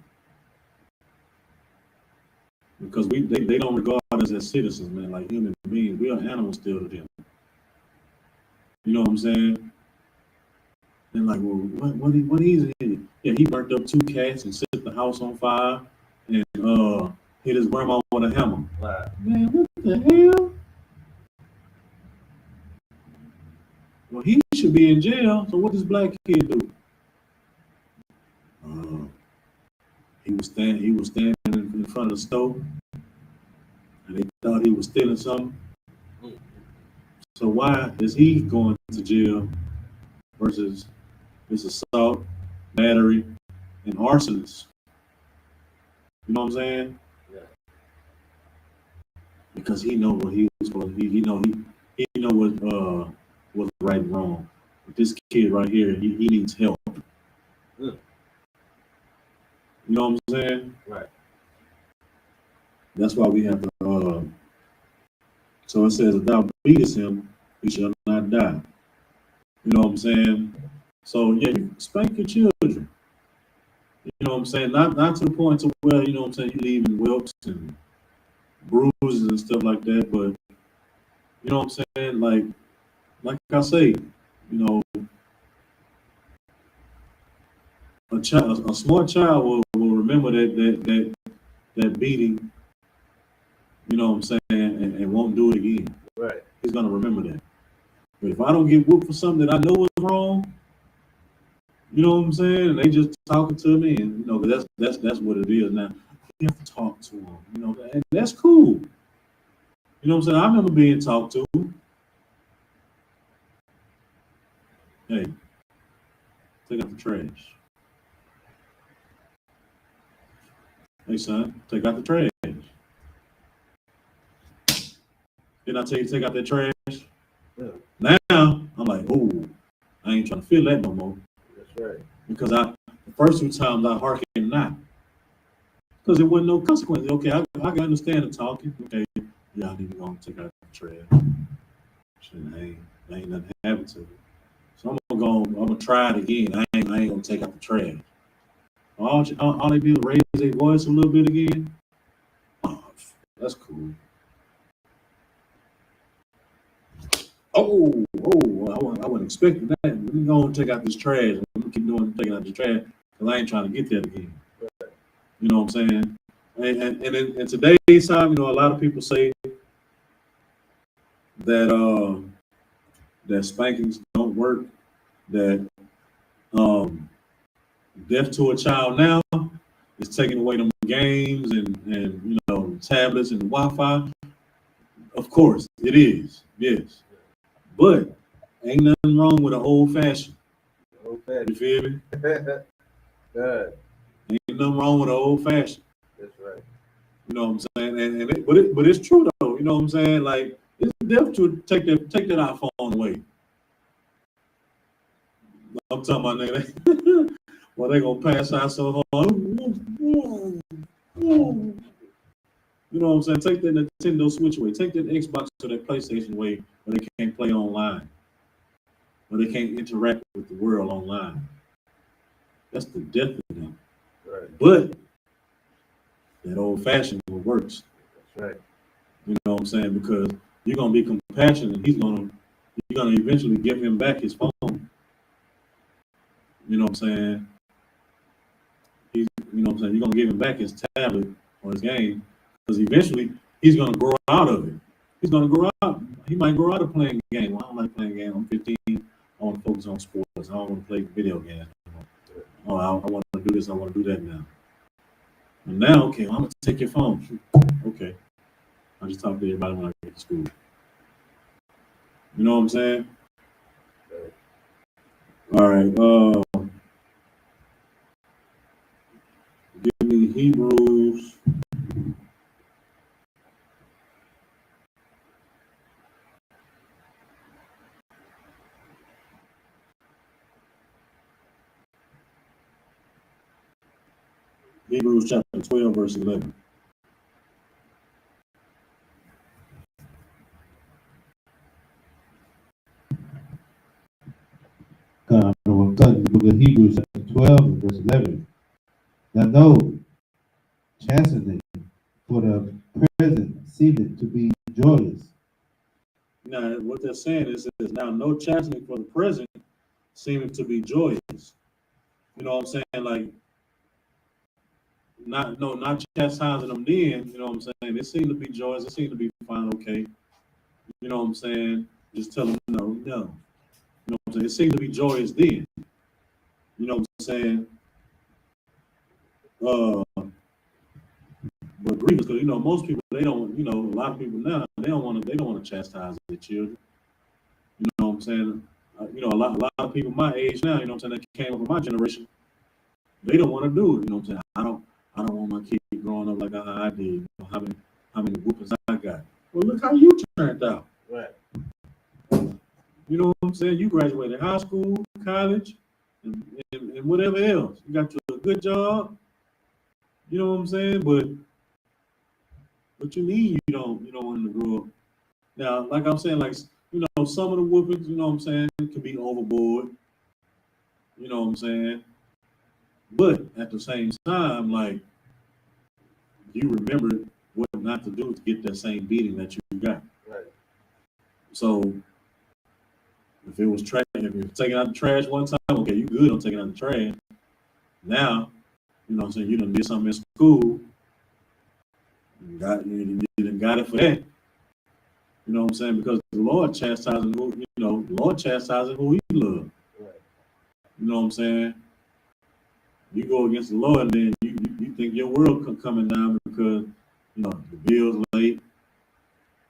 Because they don't regard us as citizens, man, like human beings. We are animals still to them. You know what I'm saying? And like, well, what he's in? Yeah, he burnt up 2 cats and set the house on fire and hit his grandma with a hammer. Wow. Man, what the hell? Well, he should be in jail. So what does black kid do? He was standing in front of the stove, and they thought he was stealing something. So why is he going to jail versus this assault, battery, and arsonist? You know what I'm saying? Yeah. Because he know what he was supposed to be. He know what was right and wrong. But this kid right here, he needs help. You know what I'm saying? Right. That's why we have to. So it says, if thou beatest him, he shall not die. You know what I'm saying? So yeah, you spank your children. You know what I'm saying? Not to the point to where, you know what I'm saying, you leaving whelps and bruises and stuff like that, but you know what I'm saying? Like I say, you know, a smart child will remember that beating, you know what I'm saying, and won't do it again. Right. He's gonna remember that. But if I don't get whooped for something that I know is wrong, you know what I'm saying, and they just talking to me, and you know, that's what it is now. You have to talk to them, you know, and that's cool. You know what I'm saying? I remember being talked to. Hey, take out the trash. Hey son, take out the trash. Didn't I tell you to take out that trash? Yeah. Now I'm like, oh, I ain't trying to feel that no more. That's right. Because the first 2 times I hearkened not. Because there wasn't no consequences. Okay, I can understand the talking. Okay, yeah, I need to go and take out the trash. Shit, ain't nothing happened to me. So I'm gonna try it again. I ain't gonna take out the trash. All they do is raise their voice a little bit again. That's cool. Oh, I wasn't expecting that. Let me go and take out this trash. I'm gonna keep taking out the trash because I ain't trying to get that again. You know what I'm saying? And in today's time, you know, a lot of people say that that spankings don't work, that death to a child now is taking away them games and you know, tablets and Wi-Fi. Of course, it is, yes. But ain't nothing wrong with an old fashioned. You feel me? Good. Ain't nothing wrong with an old fashioned. That's right. You know what I'm saying? But it's true though. You know what I'm saying? Like, it's death to take that iPhone away. I'm talking about nigga. Well, they gonna pass out so hard. You know what I'm saying? Take that Nintendo Switch away. Take that Xbox or that PlayStation away, where they can't play online, where they can't interact with the world online. That's the death of them. Right. But that old-fashioned works. That's right. You know what I'm saying? Because you're gonna be compassionate. You're gonna eventually give him back his phone. You know what I'm saying? You know what I'm saying? You're gonna give him back his tablet or his game, because eventually he's gonna grow out of it. He's gonna grow out. He might grow out of playing games. Well, I don't like playing games. I'm 15. I want to focus on sports. I don't want to play video games. Oh, I want to do this. I want to do that now. And now, okay, well, I'm gonna take your phone. Okay, I just talk to everybody when I get to school. You know what I'm saying? All right. Give me Hebrews. Hebrews chapter 12, verse 11. We're talking the book of Hebrews chapter 12 and verse 11. Now no chastening for the present seemeth to be joyous. Now, what they're saying is now no chastening for the present seeming to be joyous. You know what I'm saying? Like, not chastising them then, you know what I'm saying? It seemed to be joyous, it seemed to be fine, okay. You know what I'm saying? Just tell them no. You know what I'm saying? It seemed to be joyous then. You know what I'm saying? But grievous, because you know, most people they don't, you know, a lot of people now they don't want to chastise their children. You know what I'm saying? You know, a lot of people my age now, you know what I'm saying, that came up from my generation, they don't want to do it. You know what I'm saying? I don't want my kid growing up like how I did. You know, how many whoopings I got. Well, look how you turned out. Right. You know what I'm saying? You graduated high school, college, and whatever else. You got you a good job. You know what I'm saying? But what you mean you don't want them to grow up? Now, like I'm saying, like, you know, some of the whoopings, you know what I'm saying, can be overboard. You know what I'm saying? But at the same time, like, you remember what not to do to get that same beating that you got. Right. So if it was trash, if you're taking out the trash one time, okay, you good on taking out the trash. Now, you know what I'm saying, you done did something in school, you done got it for that. You know what I'm saying? Because the Lord chastising who, you know, the Lord chastising who he loves. Right. You know what I'm saying? You go against the Lord, and then you think your world coming down because, you know, the bill's late.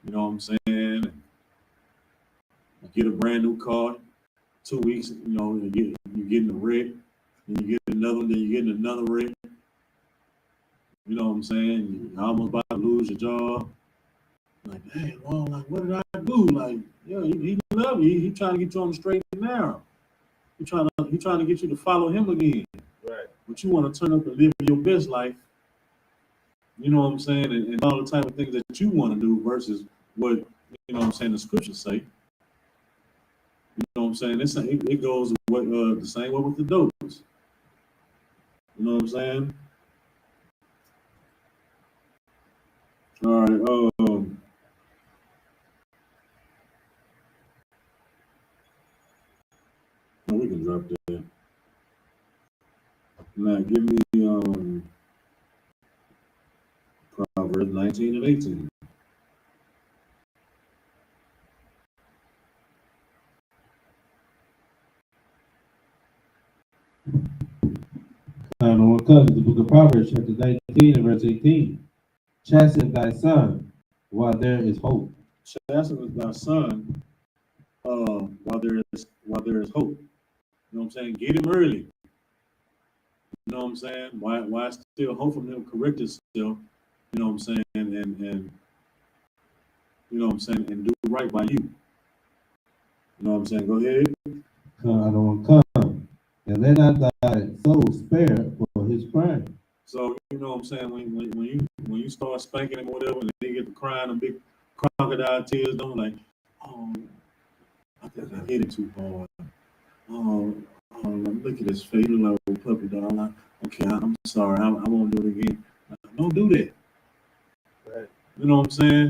You know what I'm saying? And you get a brand new car, 2 weeks, you know, you're getting a wreck, and you get another one, then you're getting another wreck. You know what I'm saying? You're almost about to lose your job. Like, hey, Lord, like, what did I do? Like, yeah, he love you. He trying to get you on the straight and narrow. He trying to get you to follow him again. Right. But you want to turn up and live your best life. You know what I'm saying? And all the type of things that you want to do versus what, you know what I'm saying, the scriptures say. You know what I'm saying? It goes the same way with the dopes. You know what I'm saying? All right. No, we can drop that. Now give me Proverbs 19 and 18. And on comes the book of Proverbs, chapter 19 and verse 18. Chasten thy son while there is hope. Chasten thy son while there is hope. You know what I'm saying? Get him early. You know what I'm saying? Why still hope from him correct himself? You know what I'm saying? And you know what I'm saying? And do right by you. You know what I'm saying? Go ahead. Come and let not thy soul spare for his crime. So you know what I'm saying? When you start spanking him or whatever, and they get to crying and big crocodile tears, don't like, oh, I think I hit it too hard. Oh, look at his face, look like a little puppy dog. Okay, I'm sorry, I won't do it again. Don't do that. Right. You know what I'm saying?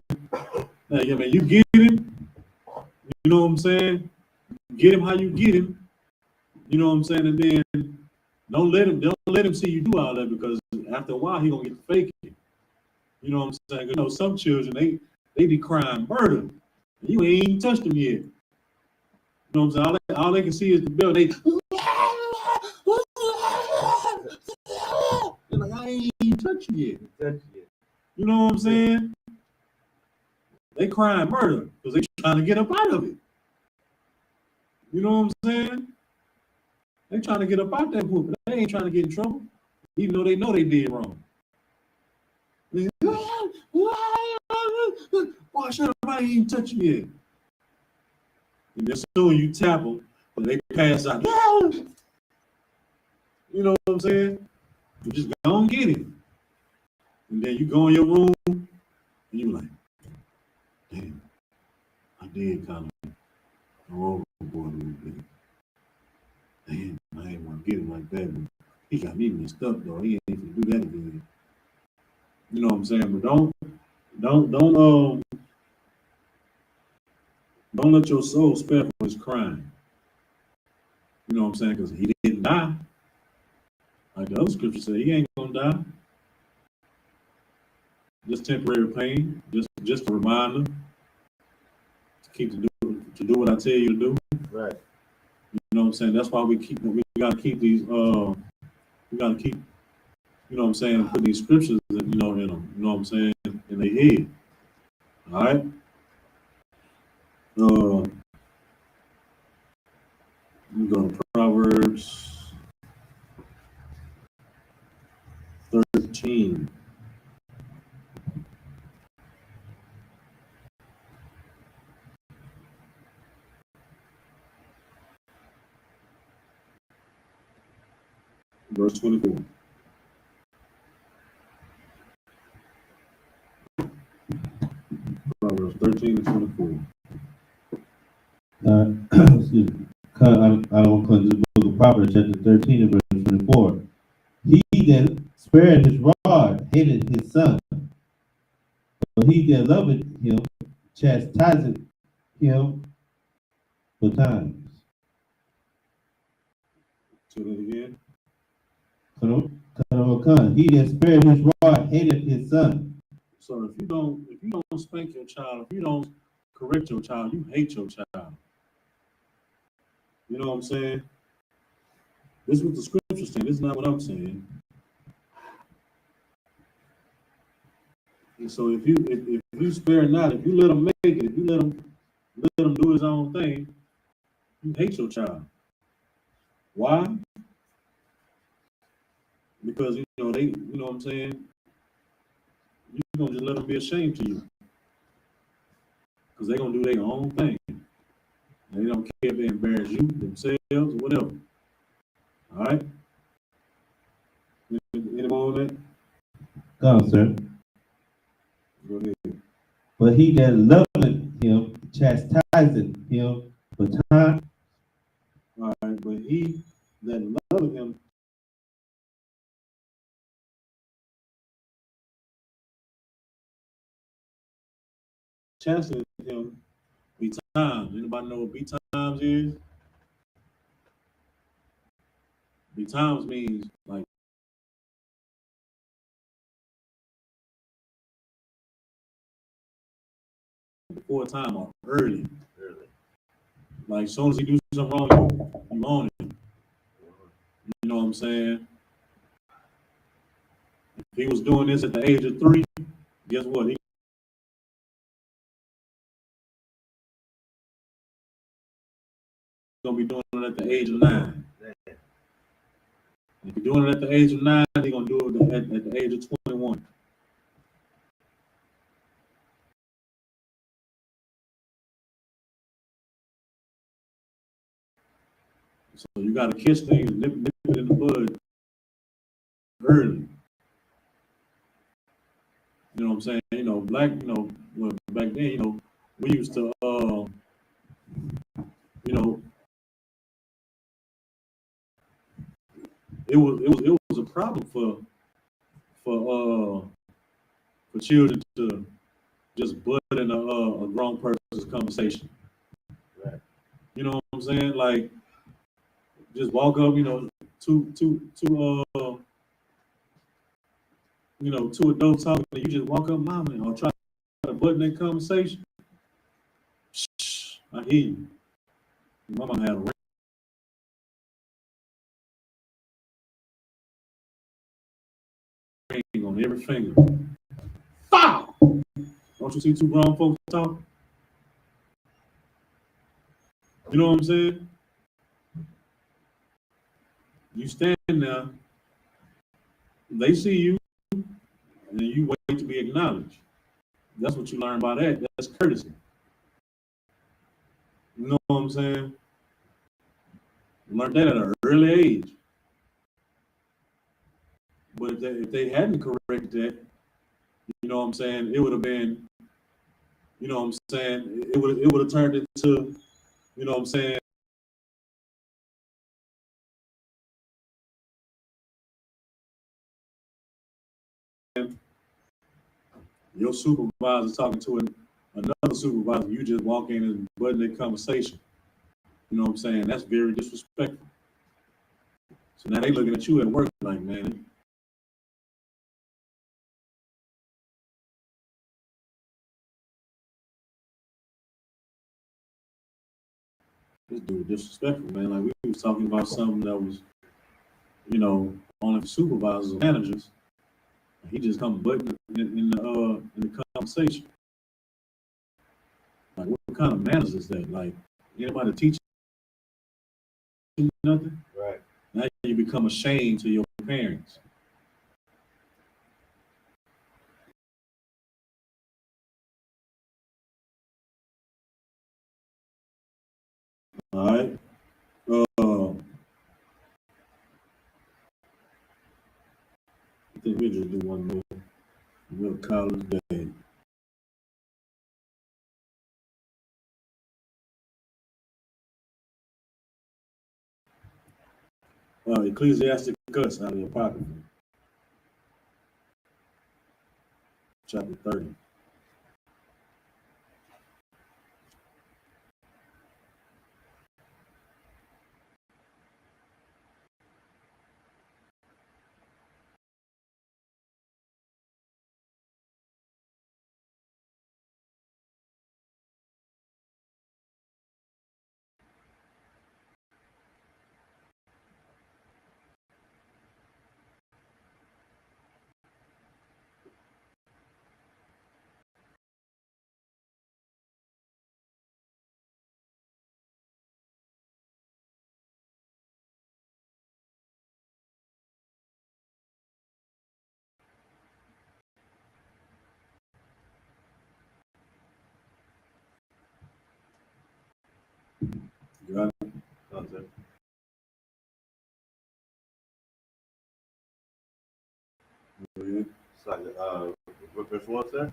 Now, yeah, man, you get him. You know what I'm saying? Get him how you get him. You know what I'm saying? And then don't let him see you do all that, because after a while he gonna get to fake it. You know what I'm saying? You know, some children they be crying murder. You ain't even touched them yet. You know what I'm saying? All they can see is the bell. They're like, I ain't even touched you yet. You know what I'm saying? They crying murder because they trying to get up out of it. You know what I'm saying? They trying to get up out that whoop. They ain't trying to get in trouble, even though they know they did wrong. Boy, shut up, I ain't even touched you yet. And as soon as you tap them, when they pass out, you know what I'm saying? You just go and get it. And then you go in your room and you like, damn, I did kind of go overboard a little bit. Damn, I ain't want to get him like that. But he got me messed up though. He ain't gonna do that again. You know what I'm saying? But don't let your soul spare for his crime. You know what I'm saying? Because he didn't die. Like the other scripture said, he ain't gonna die. Just temporary pain, just a reminder to do what I tell you to do. Right. You know what I'm saying? That's why we gotta keep these we gotta keep, you know what I'm saying, put these scriptures in them, you know what I'm saying, in their head. All right. We go to Proverbs 13. Verse 24. Proverbs 13 and 24. Excuse me. I don't come to the book of Proverbs, chapter 13 and verse 24. He that spared his rod hated his son, but he that loveth him chastiseth him for times. Say that again. He that spared his rod hated his son. So if you don't spank your child, if you don't correct your child, you hate your child. You know what I'm saying? This is what the scripture's saying. This is not what I'm saying. And so if you spare not, if you let him make it, if you let him do his own thing, you hate your child. Why? Because you know what I'm saying, you're gonna just let them be ashamed to you. Because they're gonna do their own thing. They don't care if they embarrass you, themselves, or whatever. All right? Any more on that? Come, sir. Go ahead. But he that loveth him chastiseth him for time. All right, but he that loveth him chastening him be times. Anybody know what be times is? Be times means like before time or early. Like as soon as he do something wrong, you own him. You know what I'm saying? If he was doing this at the age of 3, guess what? He gonna be doing it at the age of 9. If you're doing it at the age of 9, he's gonna do it at the age of 21. So you gotta catch things, nip it in the bud early. You know what I'm saying? You know, black, you know, well, back then, you know, we used to, you know, it was a problem for children to just butt in a grown person's conversation. Right. You know what I'm saying? Like, just walk up, you know, two adults talking, you just walk up, mama, or try to butt in that conversation. Shh, I hear you. Mama had a ring on every finger. Foul! Don't you see 2 grown folks talking? You know what I'm saying? You stand there, they see you, and you wait to be acknowledged. That's what you learn by that. That's courtesy. You know what I'm saying? You learned that at an early age. But if they hadn't corrected that, you know what I'm saying, it would have been, you know what I'm saying, it would have turned into, you know what I'm saying, your supervisor talking to another supervisor, you just walk in and butt in that conversation. You know what I'm saying? That's very disrespectful. So now they looking at you at work like, man, this dude disrespectful, man. Like we was talking about something that was, you know, only for supervisors or managers. He just come butting in the conversation. Like what kind of manners is that? Like anybody teach you nothing? Right. Now you become ashamed to your parents. All right. I think we'll just do one more. We'll call it a day. Ecclesiasticus out of the Apocrypha, chapter 30. You got it? Okay. Go ahead. So, which one, sir?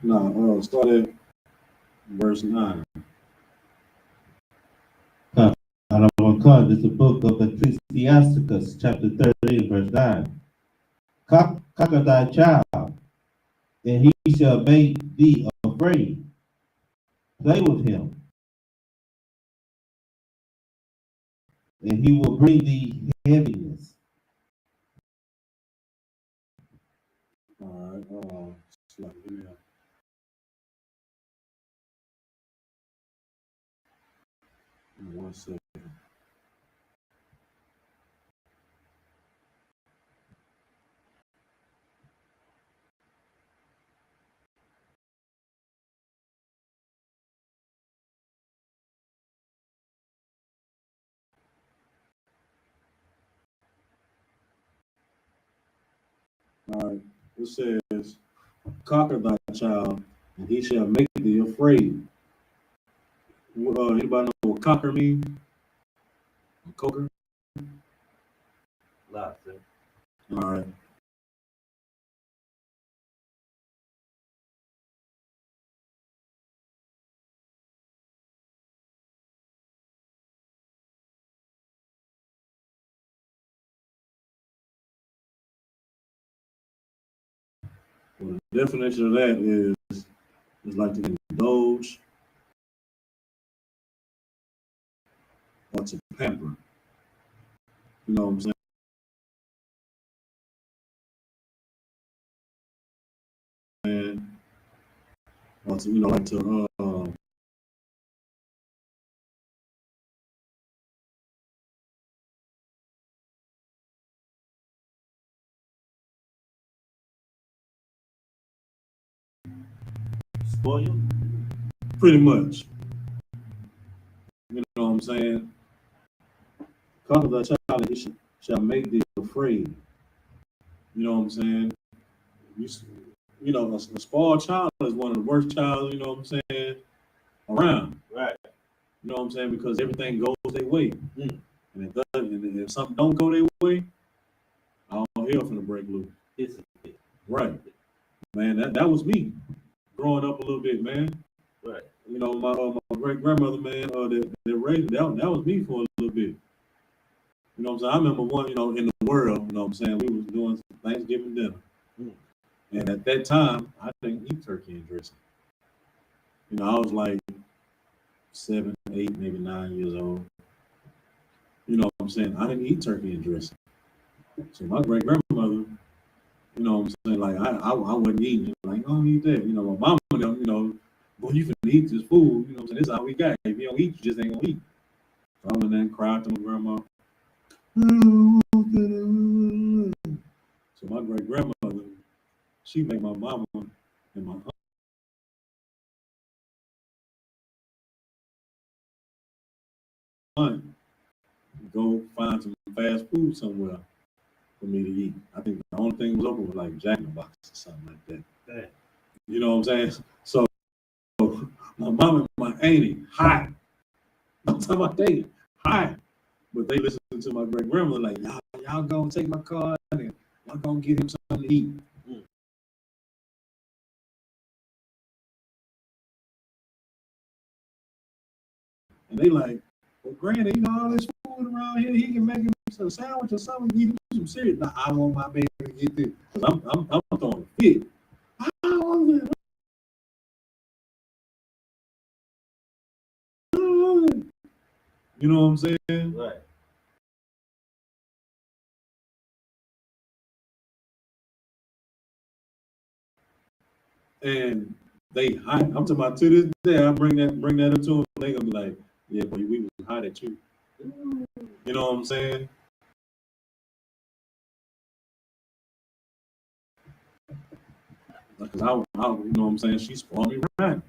No, start at verse 9. This is the book of Ecclesiasticus, chapter 30, verse 9. Conquer thy child, and he shall make thee afraid. Play with him, and he will bring thee heaviness. All right. Give me 1 second. All right. It says, conquer thy child, and he shall make thee afraid. Anybody know what conquer means? Conquer? Lots, sir. All right. Well, the definition of that is like to indulge or to pamper. You know what I'm saying? Or to, like to Spoil? pretty much. You know what I'm saying? Conquer thy child, and he shall make thee afraid. You know what I'm saying? A spoiled child is one of the worst child, you know what I'm saying, around. Right. You know what I'm saying? Because everything goes their way. And if something don't go their way, all hell finna break loose. Right. Man, that was me growing up a little bit, man. Right. You know, my great grandmother, man, that raised that was me for a little bit. You know what I'm saying? I remember one, in the world, you know what I'm saying, we was doing Thanksgiving dinner. And at that time, I didn't eat turkey and dressing. I was like 7, 8, maybe 9 years old. You know what I'm saying? I didn't eat turkey and dressing. So my great grandmother, you know what I'm saying, like I wasn't eating it. Like, I don't eat that. My mama, boy, you finna eat this food. You know what I'm saying? This is how we got. If you don't eat, you just ain't gonna eat. So I went there and cried to my grandma. So my great grandmother, she made my mama and my aunt go find some fast food somewhere for me to eat. I think the only thing was open was like Jack in the Box or something like that. Yeah. You know what I'm saying? So my mom and my auntie, hot. I'm talking about they hot. But they listen to my great grandmother like, y'all gonna take my card and y'all gonna get him something to eat. And they like, well, Granny, all this food around here, he can make him some sandwich or something, give him some cereal. Now, I want my baby to get this. Because I'm throwing a fit. I want it. You know what I'm saying? Right. And I'm talking about to this day, I bring that up to them, they gonna be like, yeah, boy, we was hot at you. You know what I'm saying? Because I you know what I'm saying, she spoiled me right.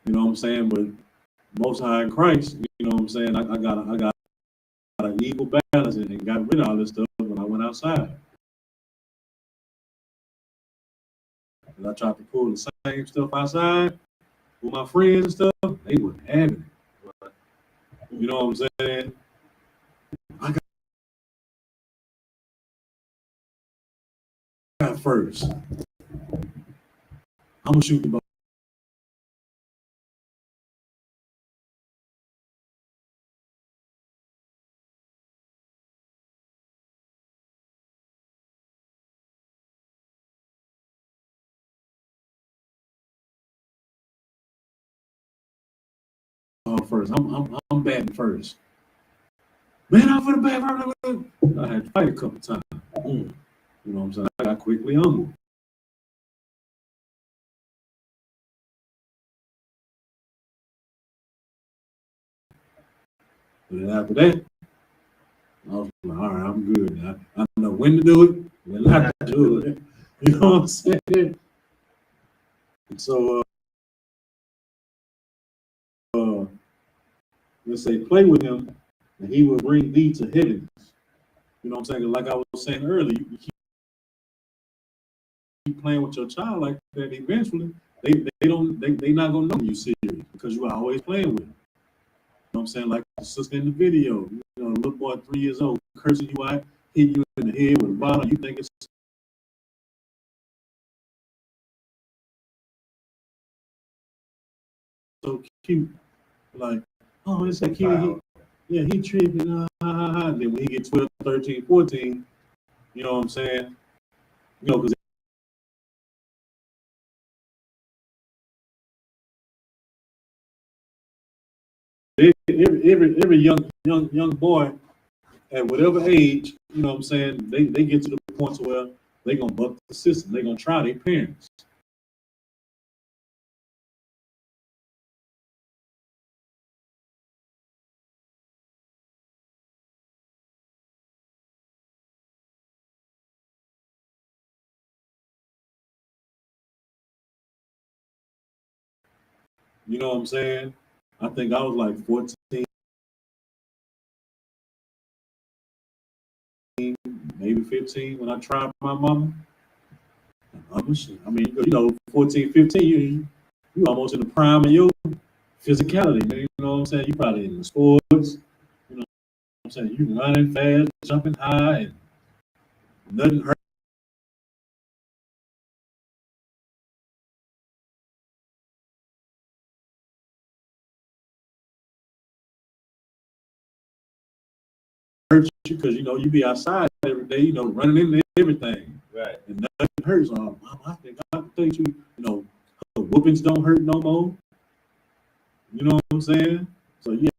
You know what I'm saying? But Most High in Christ, you know what I'm saying, I got an equal balance and got rid of all this stuff when I went outside. And I tried to pull the same stuff outside with my friends and stuff, they wasn't having it. You know what I'm saying? I got first. I'm gonna shoot the ball. First, I'm batting first. Man, I'm for the bat. I had to fight a couple times. You know what I'm saying? I got quickly humbled. But then after that, I was like, all right, I'm good now. I know when to do it, when not to do it. You know what I'm saying? And so, let's say, play with him, and he will bring thee to heavens. You know what I'm saying? Like I was saying earlier, you keep playing with your child like that, eventually they not gonna know you serious because you are always playing with them. You know what I'm saying? Like the sister in the video, you know, a little boy 3 years old cursing you out, hitting you in the head with a bottle. You think it's so cute, like, oh, it's so cute. He tripping. And then when he get 12, 13, 14, you know what I'm saying? You know, because every young boy at whatever age, you know what I'm saying, they get to the point where they gonna buck the system. They gonna try their parents. You know what I'm saying? I think I was like 14, maybe 15 when I tried my mama. I mean, you know, 14, 15, you almost in the prime of your physicality, man. You know what I'm saying? You probably in the sports. You know what I'm saying? You running fast, jumping high, and nothing hurts you because, you know, you be outside every day, you know, running into everything. Right. And nothing hurts. I think I think you know, whoopings don't hurt no more. You know what I'm saying? So yeah,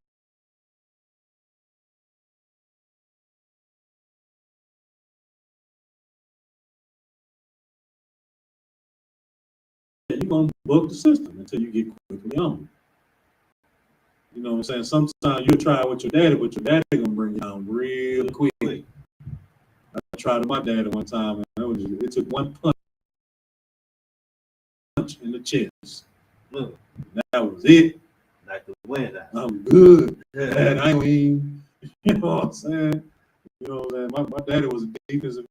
you're gonna buck the system until you get quickly on. You know what I'm saying? Sometimes you'll try with your daddy, but your daddy gonna bring you down real quick. I tried with my daddy one time, and it took one punch in the chest. Look, That was it. like the wind. I'm good. And I mean, you know what I'm saying? You know what I'm saying? My daddy was a defensive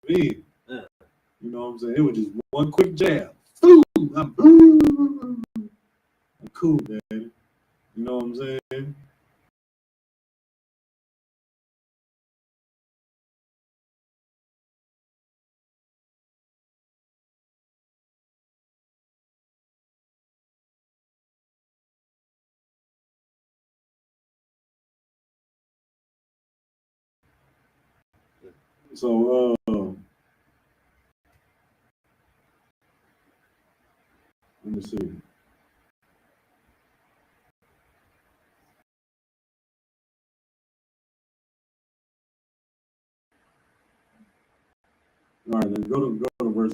end. You know what I'm saying? It was just one quick jab. Boom! I'm cool, daddy. You know what I'm saying? So let me see. All right, then go to verse.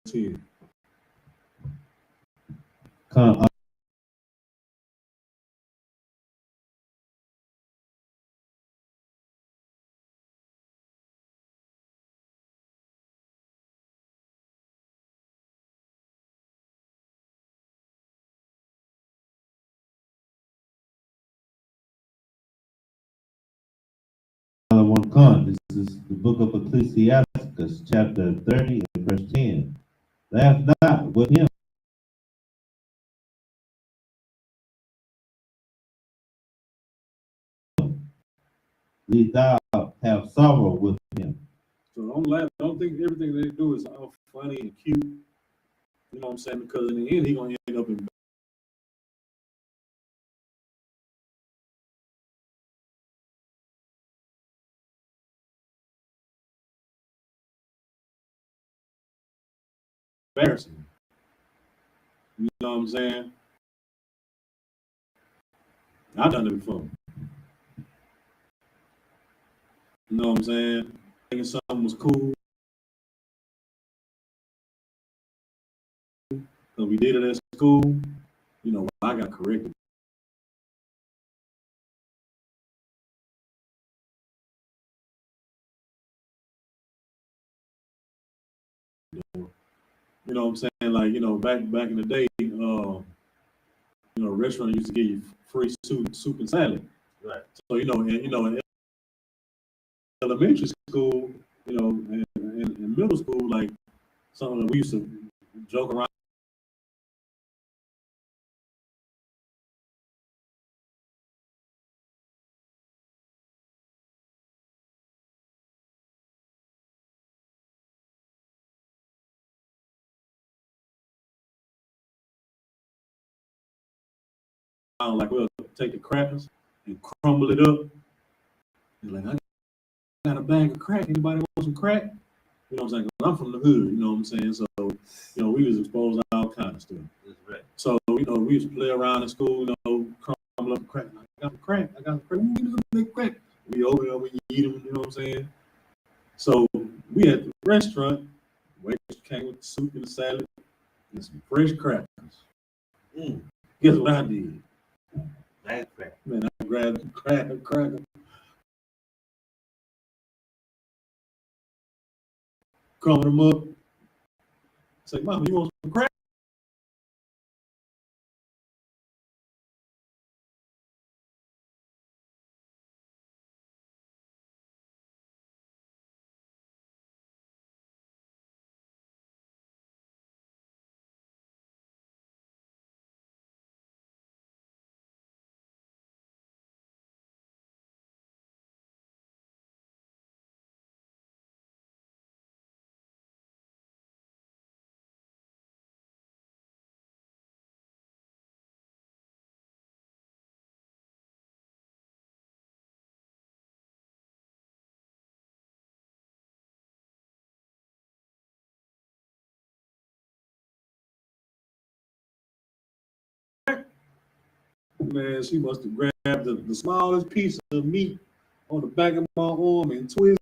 10. Con, This is the book of Ecclesiasticus, chapter 30 and verse 10. Laugh not with him, lest thou have sorrow with him. So don't laugh. Don't think everything they do is all funny and cute. You know what I'm saying? Because in the end, he's gonna end up in embarrassing. You know what I'm saying? I've done it before. You know what I'm saying? Thinking something was cool. Because we did it at school. You know, I got corrected. You know what I'm saying? Like, you know, back in the day, you know, restaurant used to give you free soup and salad. Right. So, you know, in elementary school, you know, and in middle school, like something that we used to joke around like we'll take the crackers and crumble it up. And like, I got a bag of crack. Anybody want some crack? You know what I'm saying? 'Cause I'm from the hood, you know what I'm saying? So, you know, we was exposed to all kinds of stuff. That's right. So, you know, we used to play around in school, you know, crumble up crack. Like, I got some crack. I got some crack. Give me some big crack. We open it up, we eat them, you know what I'm saying? So we at the restaurant, waitress came with the soup and the salad and some fresh crackers. Guess what I did? That's right. Man, I grabbed the cracker, crumbled them up. Say, Mama, you want some crack? Man, she must have grabbed the smallest piece of meat on the back of my arm and twisted.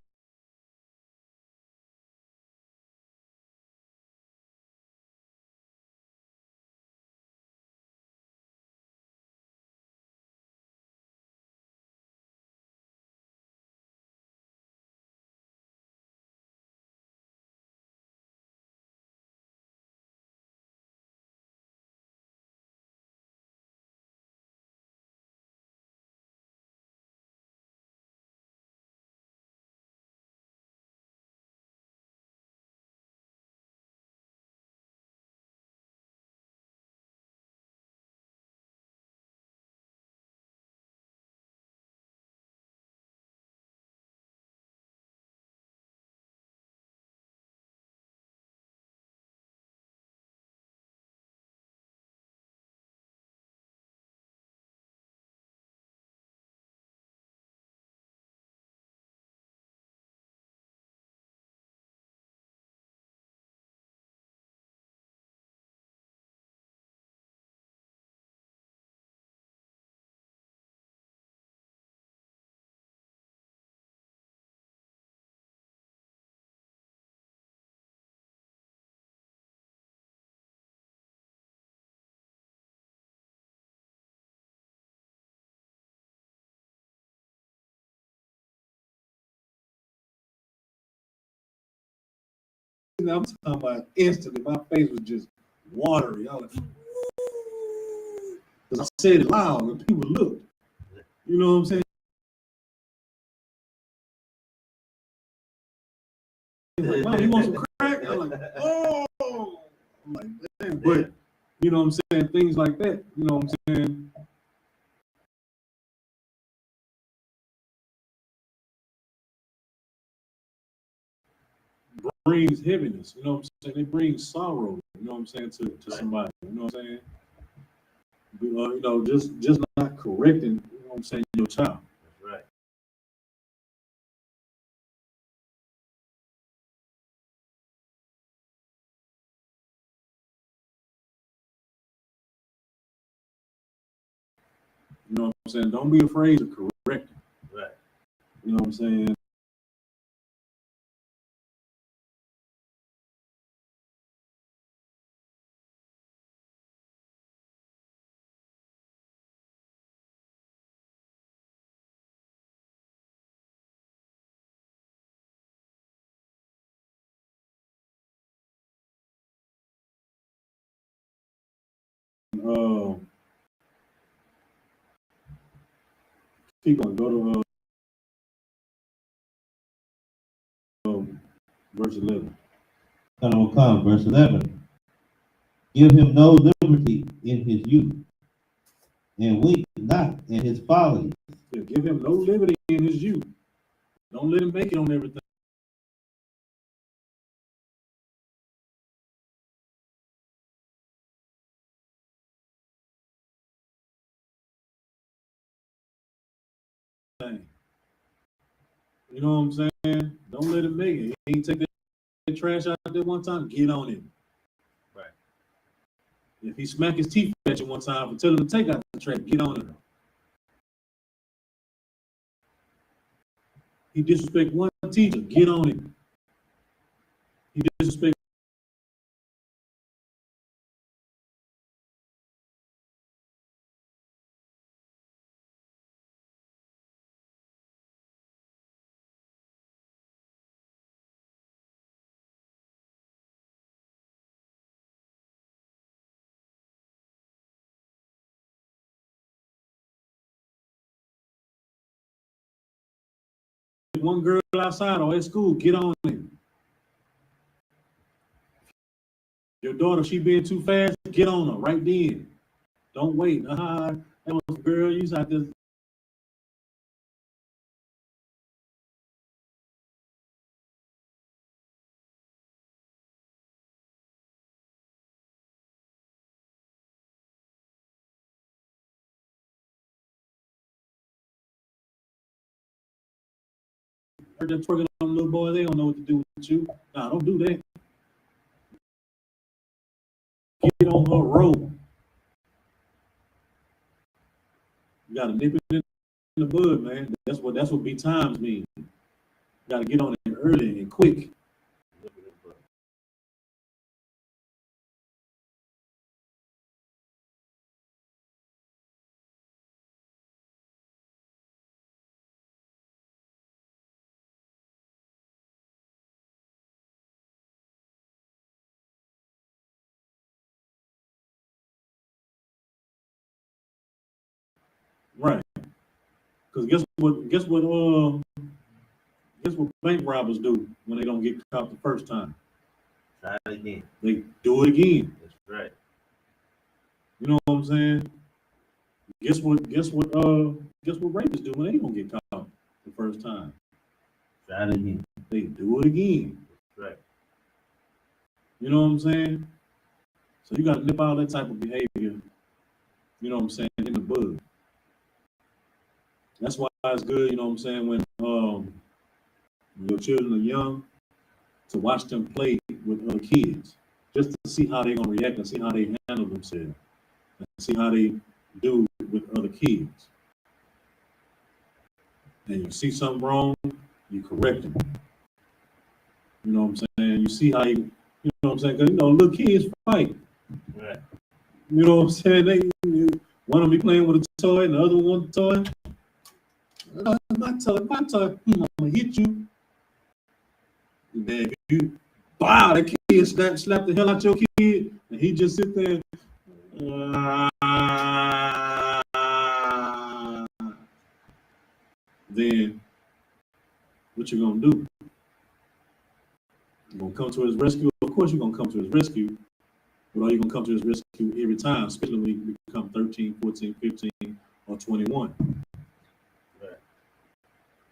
I'm talking about instantly. My face was just watery. I was like, because I said it loud and people looked. You know what I'm saying? Like, Mom, you want some crack? I'm like, oh, I'm like, damn. But you know what I'm saying? Things like that. You know what I'm saying? Brings heaviness. You know what I'm saying? It brings sorrow. You know what I'm saying to somebody. You know what I'm saying? You know, just not correcting. You know what I'm saying? Your child. That's right. You know what I'm saying? Don't be afraid to correct it. Right. You know what I'm saying? Keep on go to verse 11. Come, verse 11. Give him no liberty in his youth, and wink not in his folly. Yeah, give him no liberty in his youth. Don't let him make it on everything. You know what I'm saying? Don't let him make it. He ain't take that trash out there one time, get on it. Right. If he smack his teeth at you one time for telling him to take out the trash, get on it. He disrespect one teacher, get on it. He disrespect one girl outside or at school, get on it. Your daughter, she being too fast, get on her right then. Don't wait. That was girl, you out there. Heard that twerking on the little boy, they don't know what to do with you. Nah, don't do that. Get on her road. You gotta nip it in the bud, man. That's what be times mean. You gotta get on it early and quick. Right. Because guess what bank robbers do when they don't get caught the first time? Try it again. They do it again. That's right. You know what I'm saying? Guess what rapists do when they don't get caught the first time? Try it again. They do it again. That's right. You know what I'm saying? So you gotta nip out that type of behavior, you know what I'm saying, in the bud. That's why it's good, you know what I'm saying, when your children are young, to watch them play with other kids, just to see how they're gonna react and see how they handle themselves, and see how they do with other kids. And you see something wrong, you correct them. You know what I'm saying? You see how you know what I'm saying? Because little kids fight. Right. You know what I'm saying? One of them be playing with a toy, and the other one toy. My toy, I'm gonna hit you. Man, Wow, that kid slap the hell out your kid, and he just sit there. Then what you gonna do? You gonna come to his rescue? Of course you're gonna come to his rescue, but are you gonna come to his rescue every time, especially when you become 13, 14, 15, or 21? Right.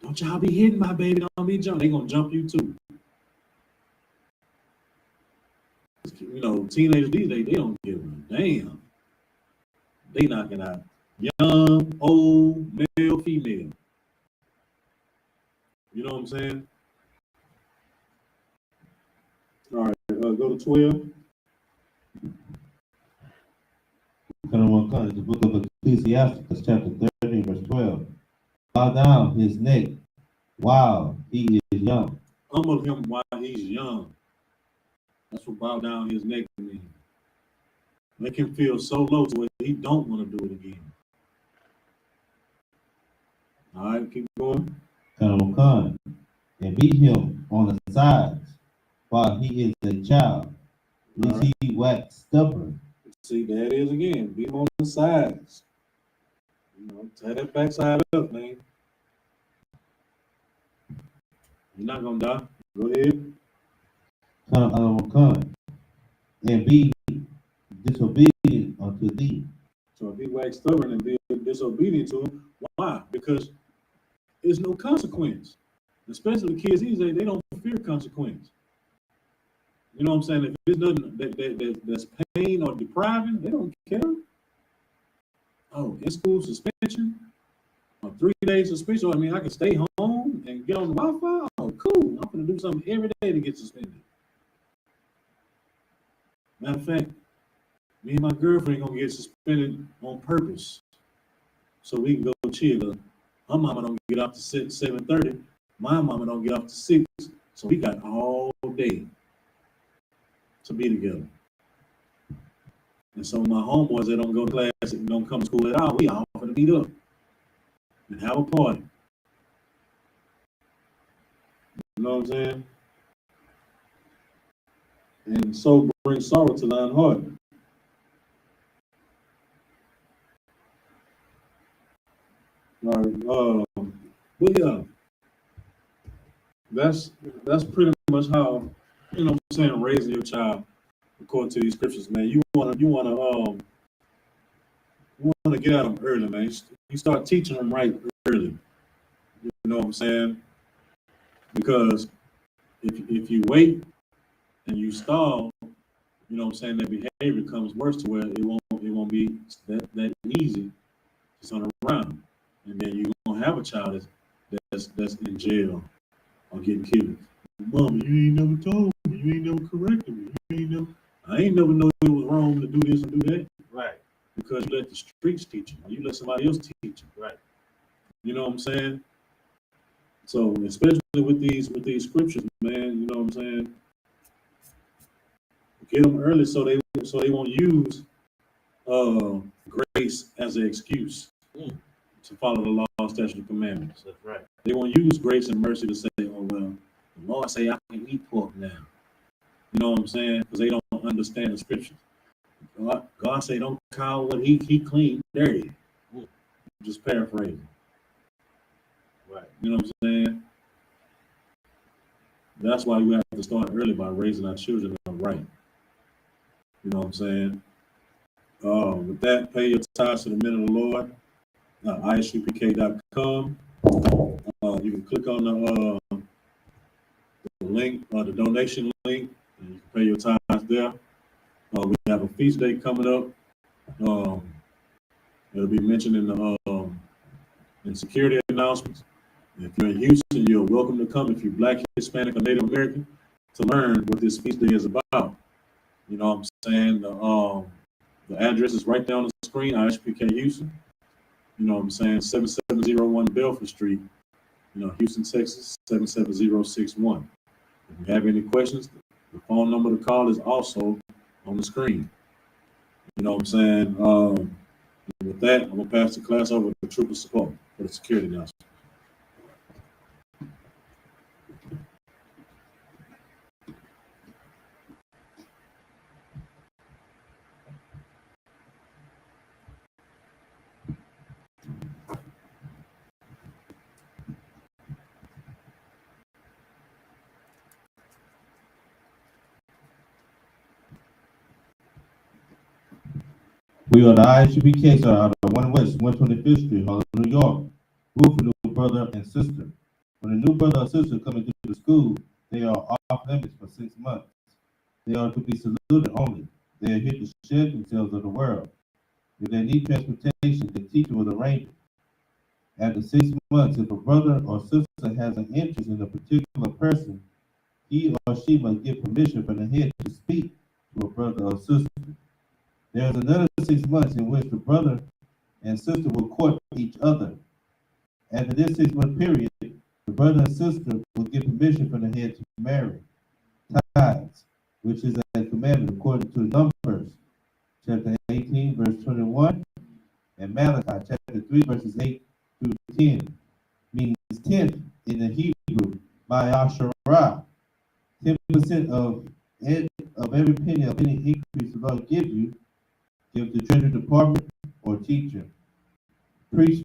Don't y'all be hitting my baby, don't be jumping. They gonna jump you too. You know, teenagers these days, they don't give a damn. They knocking out young, old, male, female. You know what I'm saying? All right, go to 12. The book of Ecclesiastes, chapter 13, verse 12. Bow down his neck while he is young. Humble him while he's young. That's what bow down his neck means. Make him feel so low to where he don't want to do it again. All right, keep going. Come and beat him on the sides while he is a child, lest he wax stubborn. See, there it is again. Beat him on the sides. You know, tie that backside up, man. You're not gonna die. Go ahead. Come and be disobedient unto thee. So if he wax stubborn and be disobedient to him, why? Because there's no consequence. Especially kids these days, they don't fear consequence. You know what I'm saying? If there's nothing that's pain or depriving, they don't care. Oh, in school suspension, or 3 days suspension. I mean, I can stay home and get on the Wi-Fi. Oh, cool. I'm gonna do something every day to get suspended. Matter of fact, me and my girlfriend gonna get suspended on purpose, so we can go chill. Her mama don't get off to 7:30. My mama don't get off to 6. So we got all day to be together. And so my homeboys that don't go to class and don't come to school at all, we all gonna meet up and have a party. You know what I'm saying? And so brings sorrow to thine heart. All right, but yeah, that's pretty much how, you know what I'm saying, raising your child according to these scriptures, man. You wanna get at them early, man. You start teaching them right early. You know what I'm saying? Because if you wait and you stall, you know what I'm saying, that behavior comes worse to where it won't be that easy to turn around. And then you're gonna have a child that's in jail or getting killed. Mama, you ain't never told me, you ain't never corrected me, I ain't never know it was wrong to do this and do that. Right. Because you let the streets teach you, or you let somebody else teach you. Right. You know what I'm saying? So especially with these scriptures, man, you know what I'm saying? Get them early so they won't use grace as an excuse to follow the law, statutes, and commandments. That's right. They won't use grace and mercy to say, oh well, the Lord say I can eat pork now. You know what I'm saying? Because they don't understand the scriptures. God say don't call what he clean dirty. Just paraphrasing. Right. You know what I'm saying? That's why we have to start early by raising our children right. You know what I'm saying? With that, pay your tithes to the men of the Lord. ISUPK.com. You can click on the link, the donation link, and you can pay your tithes there. We have a feast day coming up. It'll be mentioned in the in security announcements. If you're in Houston, you're welcome to come if you're Black, Hispanic, or Native American to learn what this feast day is about. You know what I'm saying? The address is right down on the screen, I.S.U.P.K. Houston. You know what I'm saying? 7701 Belford Street, you know, Houston, Texas, 77061. If you have any questions, the phone number to call is also on the screen. You know what I'm saying? With that, I'm going to pass the class over to Trooper Support for the security announcement. We are the I.S.U.P.K, sir, out of 1 West, 125th Street, Harlem, New York. Group for new brother and sister. When a new brother or sister come into the school, they are off limits for 6 months. They are to be saluted only. They are here to shed themselves of the world. If they need transportation, the teacher will arrange it. After 6 months, if a brother or sister has an interest in a particular person, he or she must get permission from the head to speak to a brother or sister. There is another 6 months in which the brother and sister will court each other. After this 6-month period, the brother and sister will get permission from the head to marry. Tithes, which is a commandment according to Numbers, chapter 18, verse 21, and Malachi, chapter 3, verses 8 through 10, means tenth in the Hebrew, by Asherah. 10% of every penny of any increase the Lord gives you, give the treasury department or teacher. Preach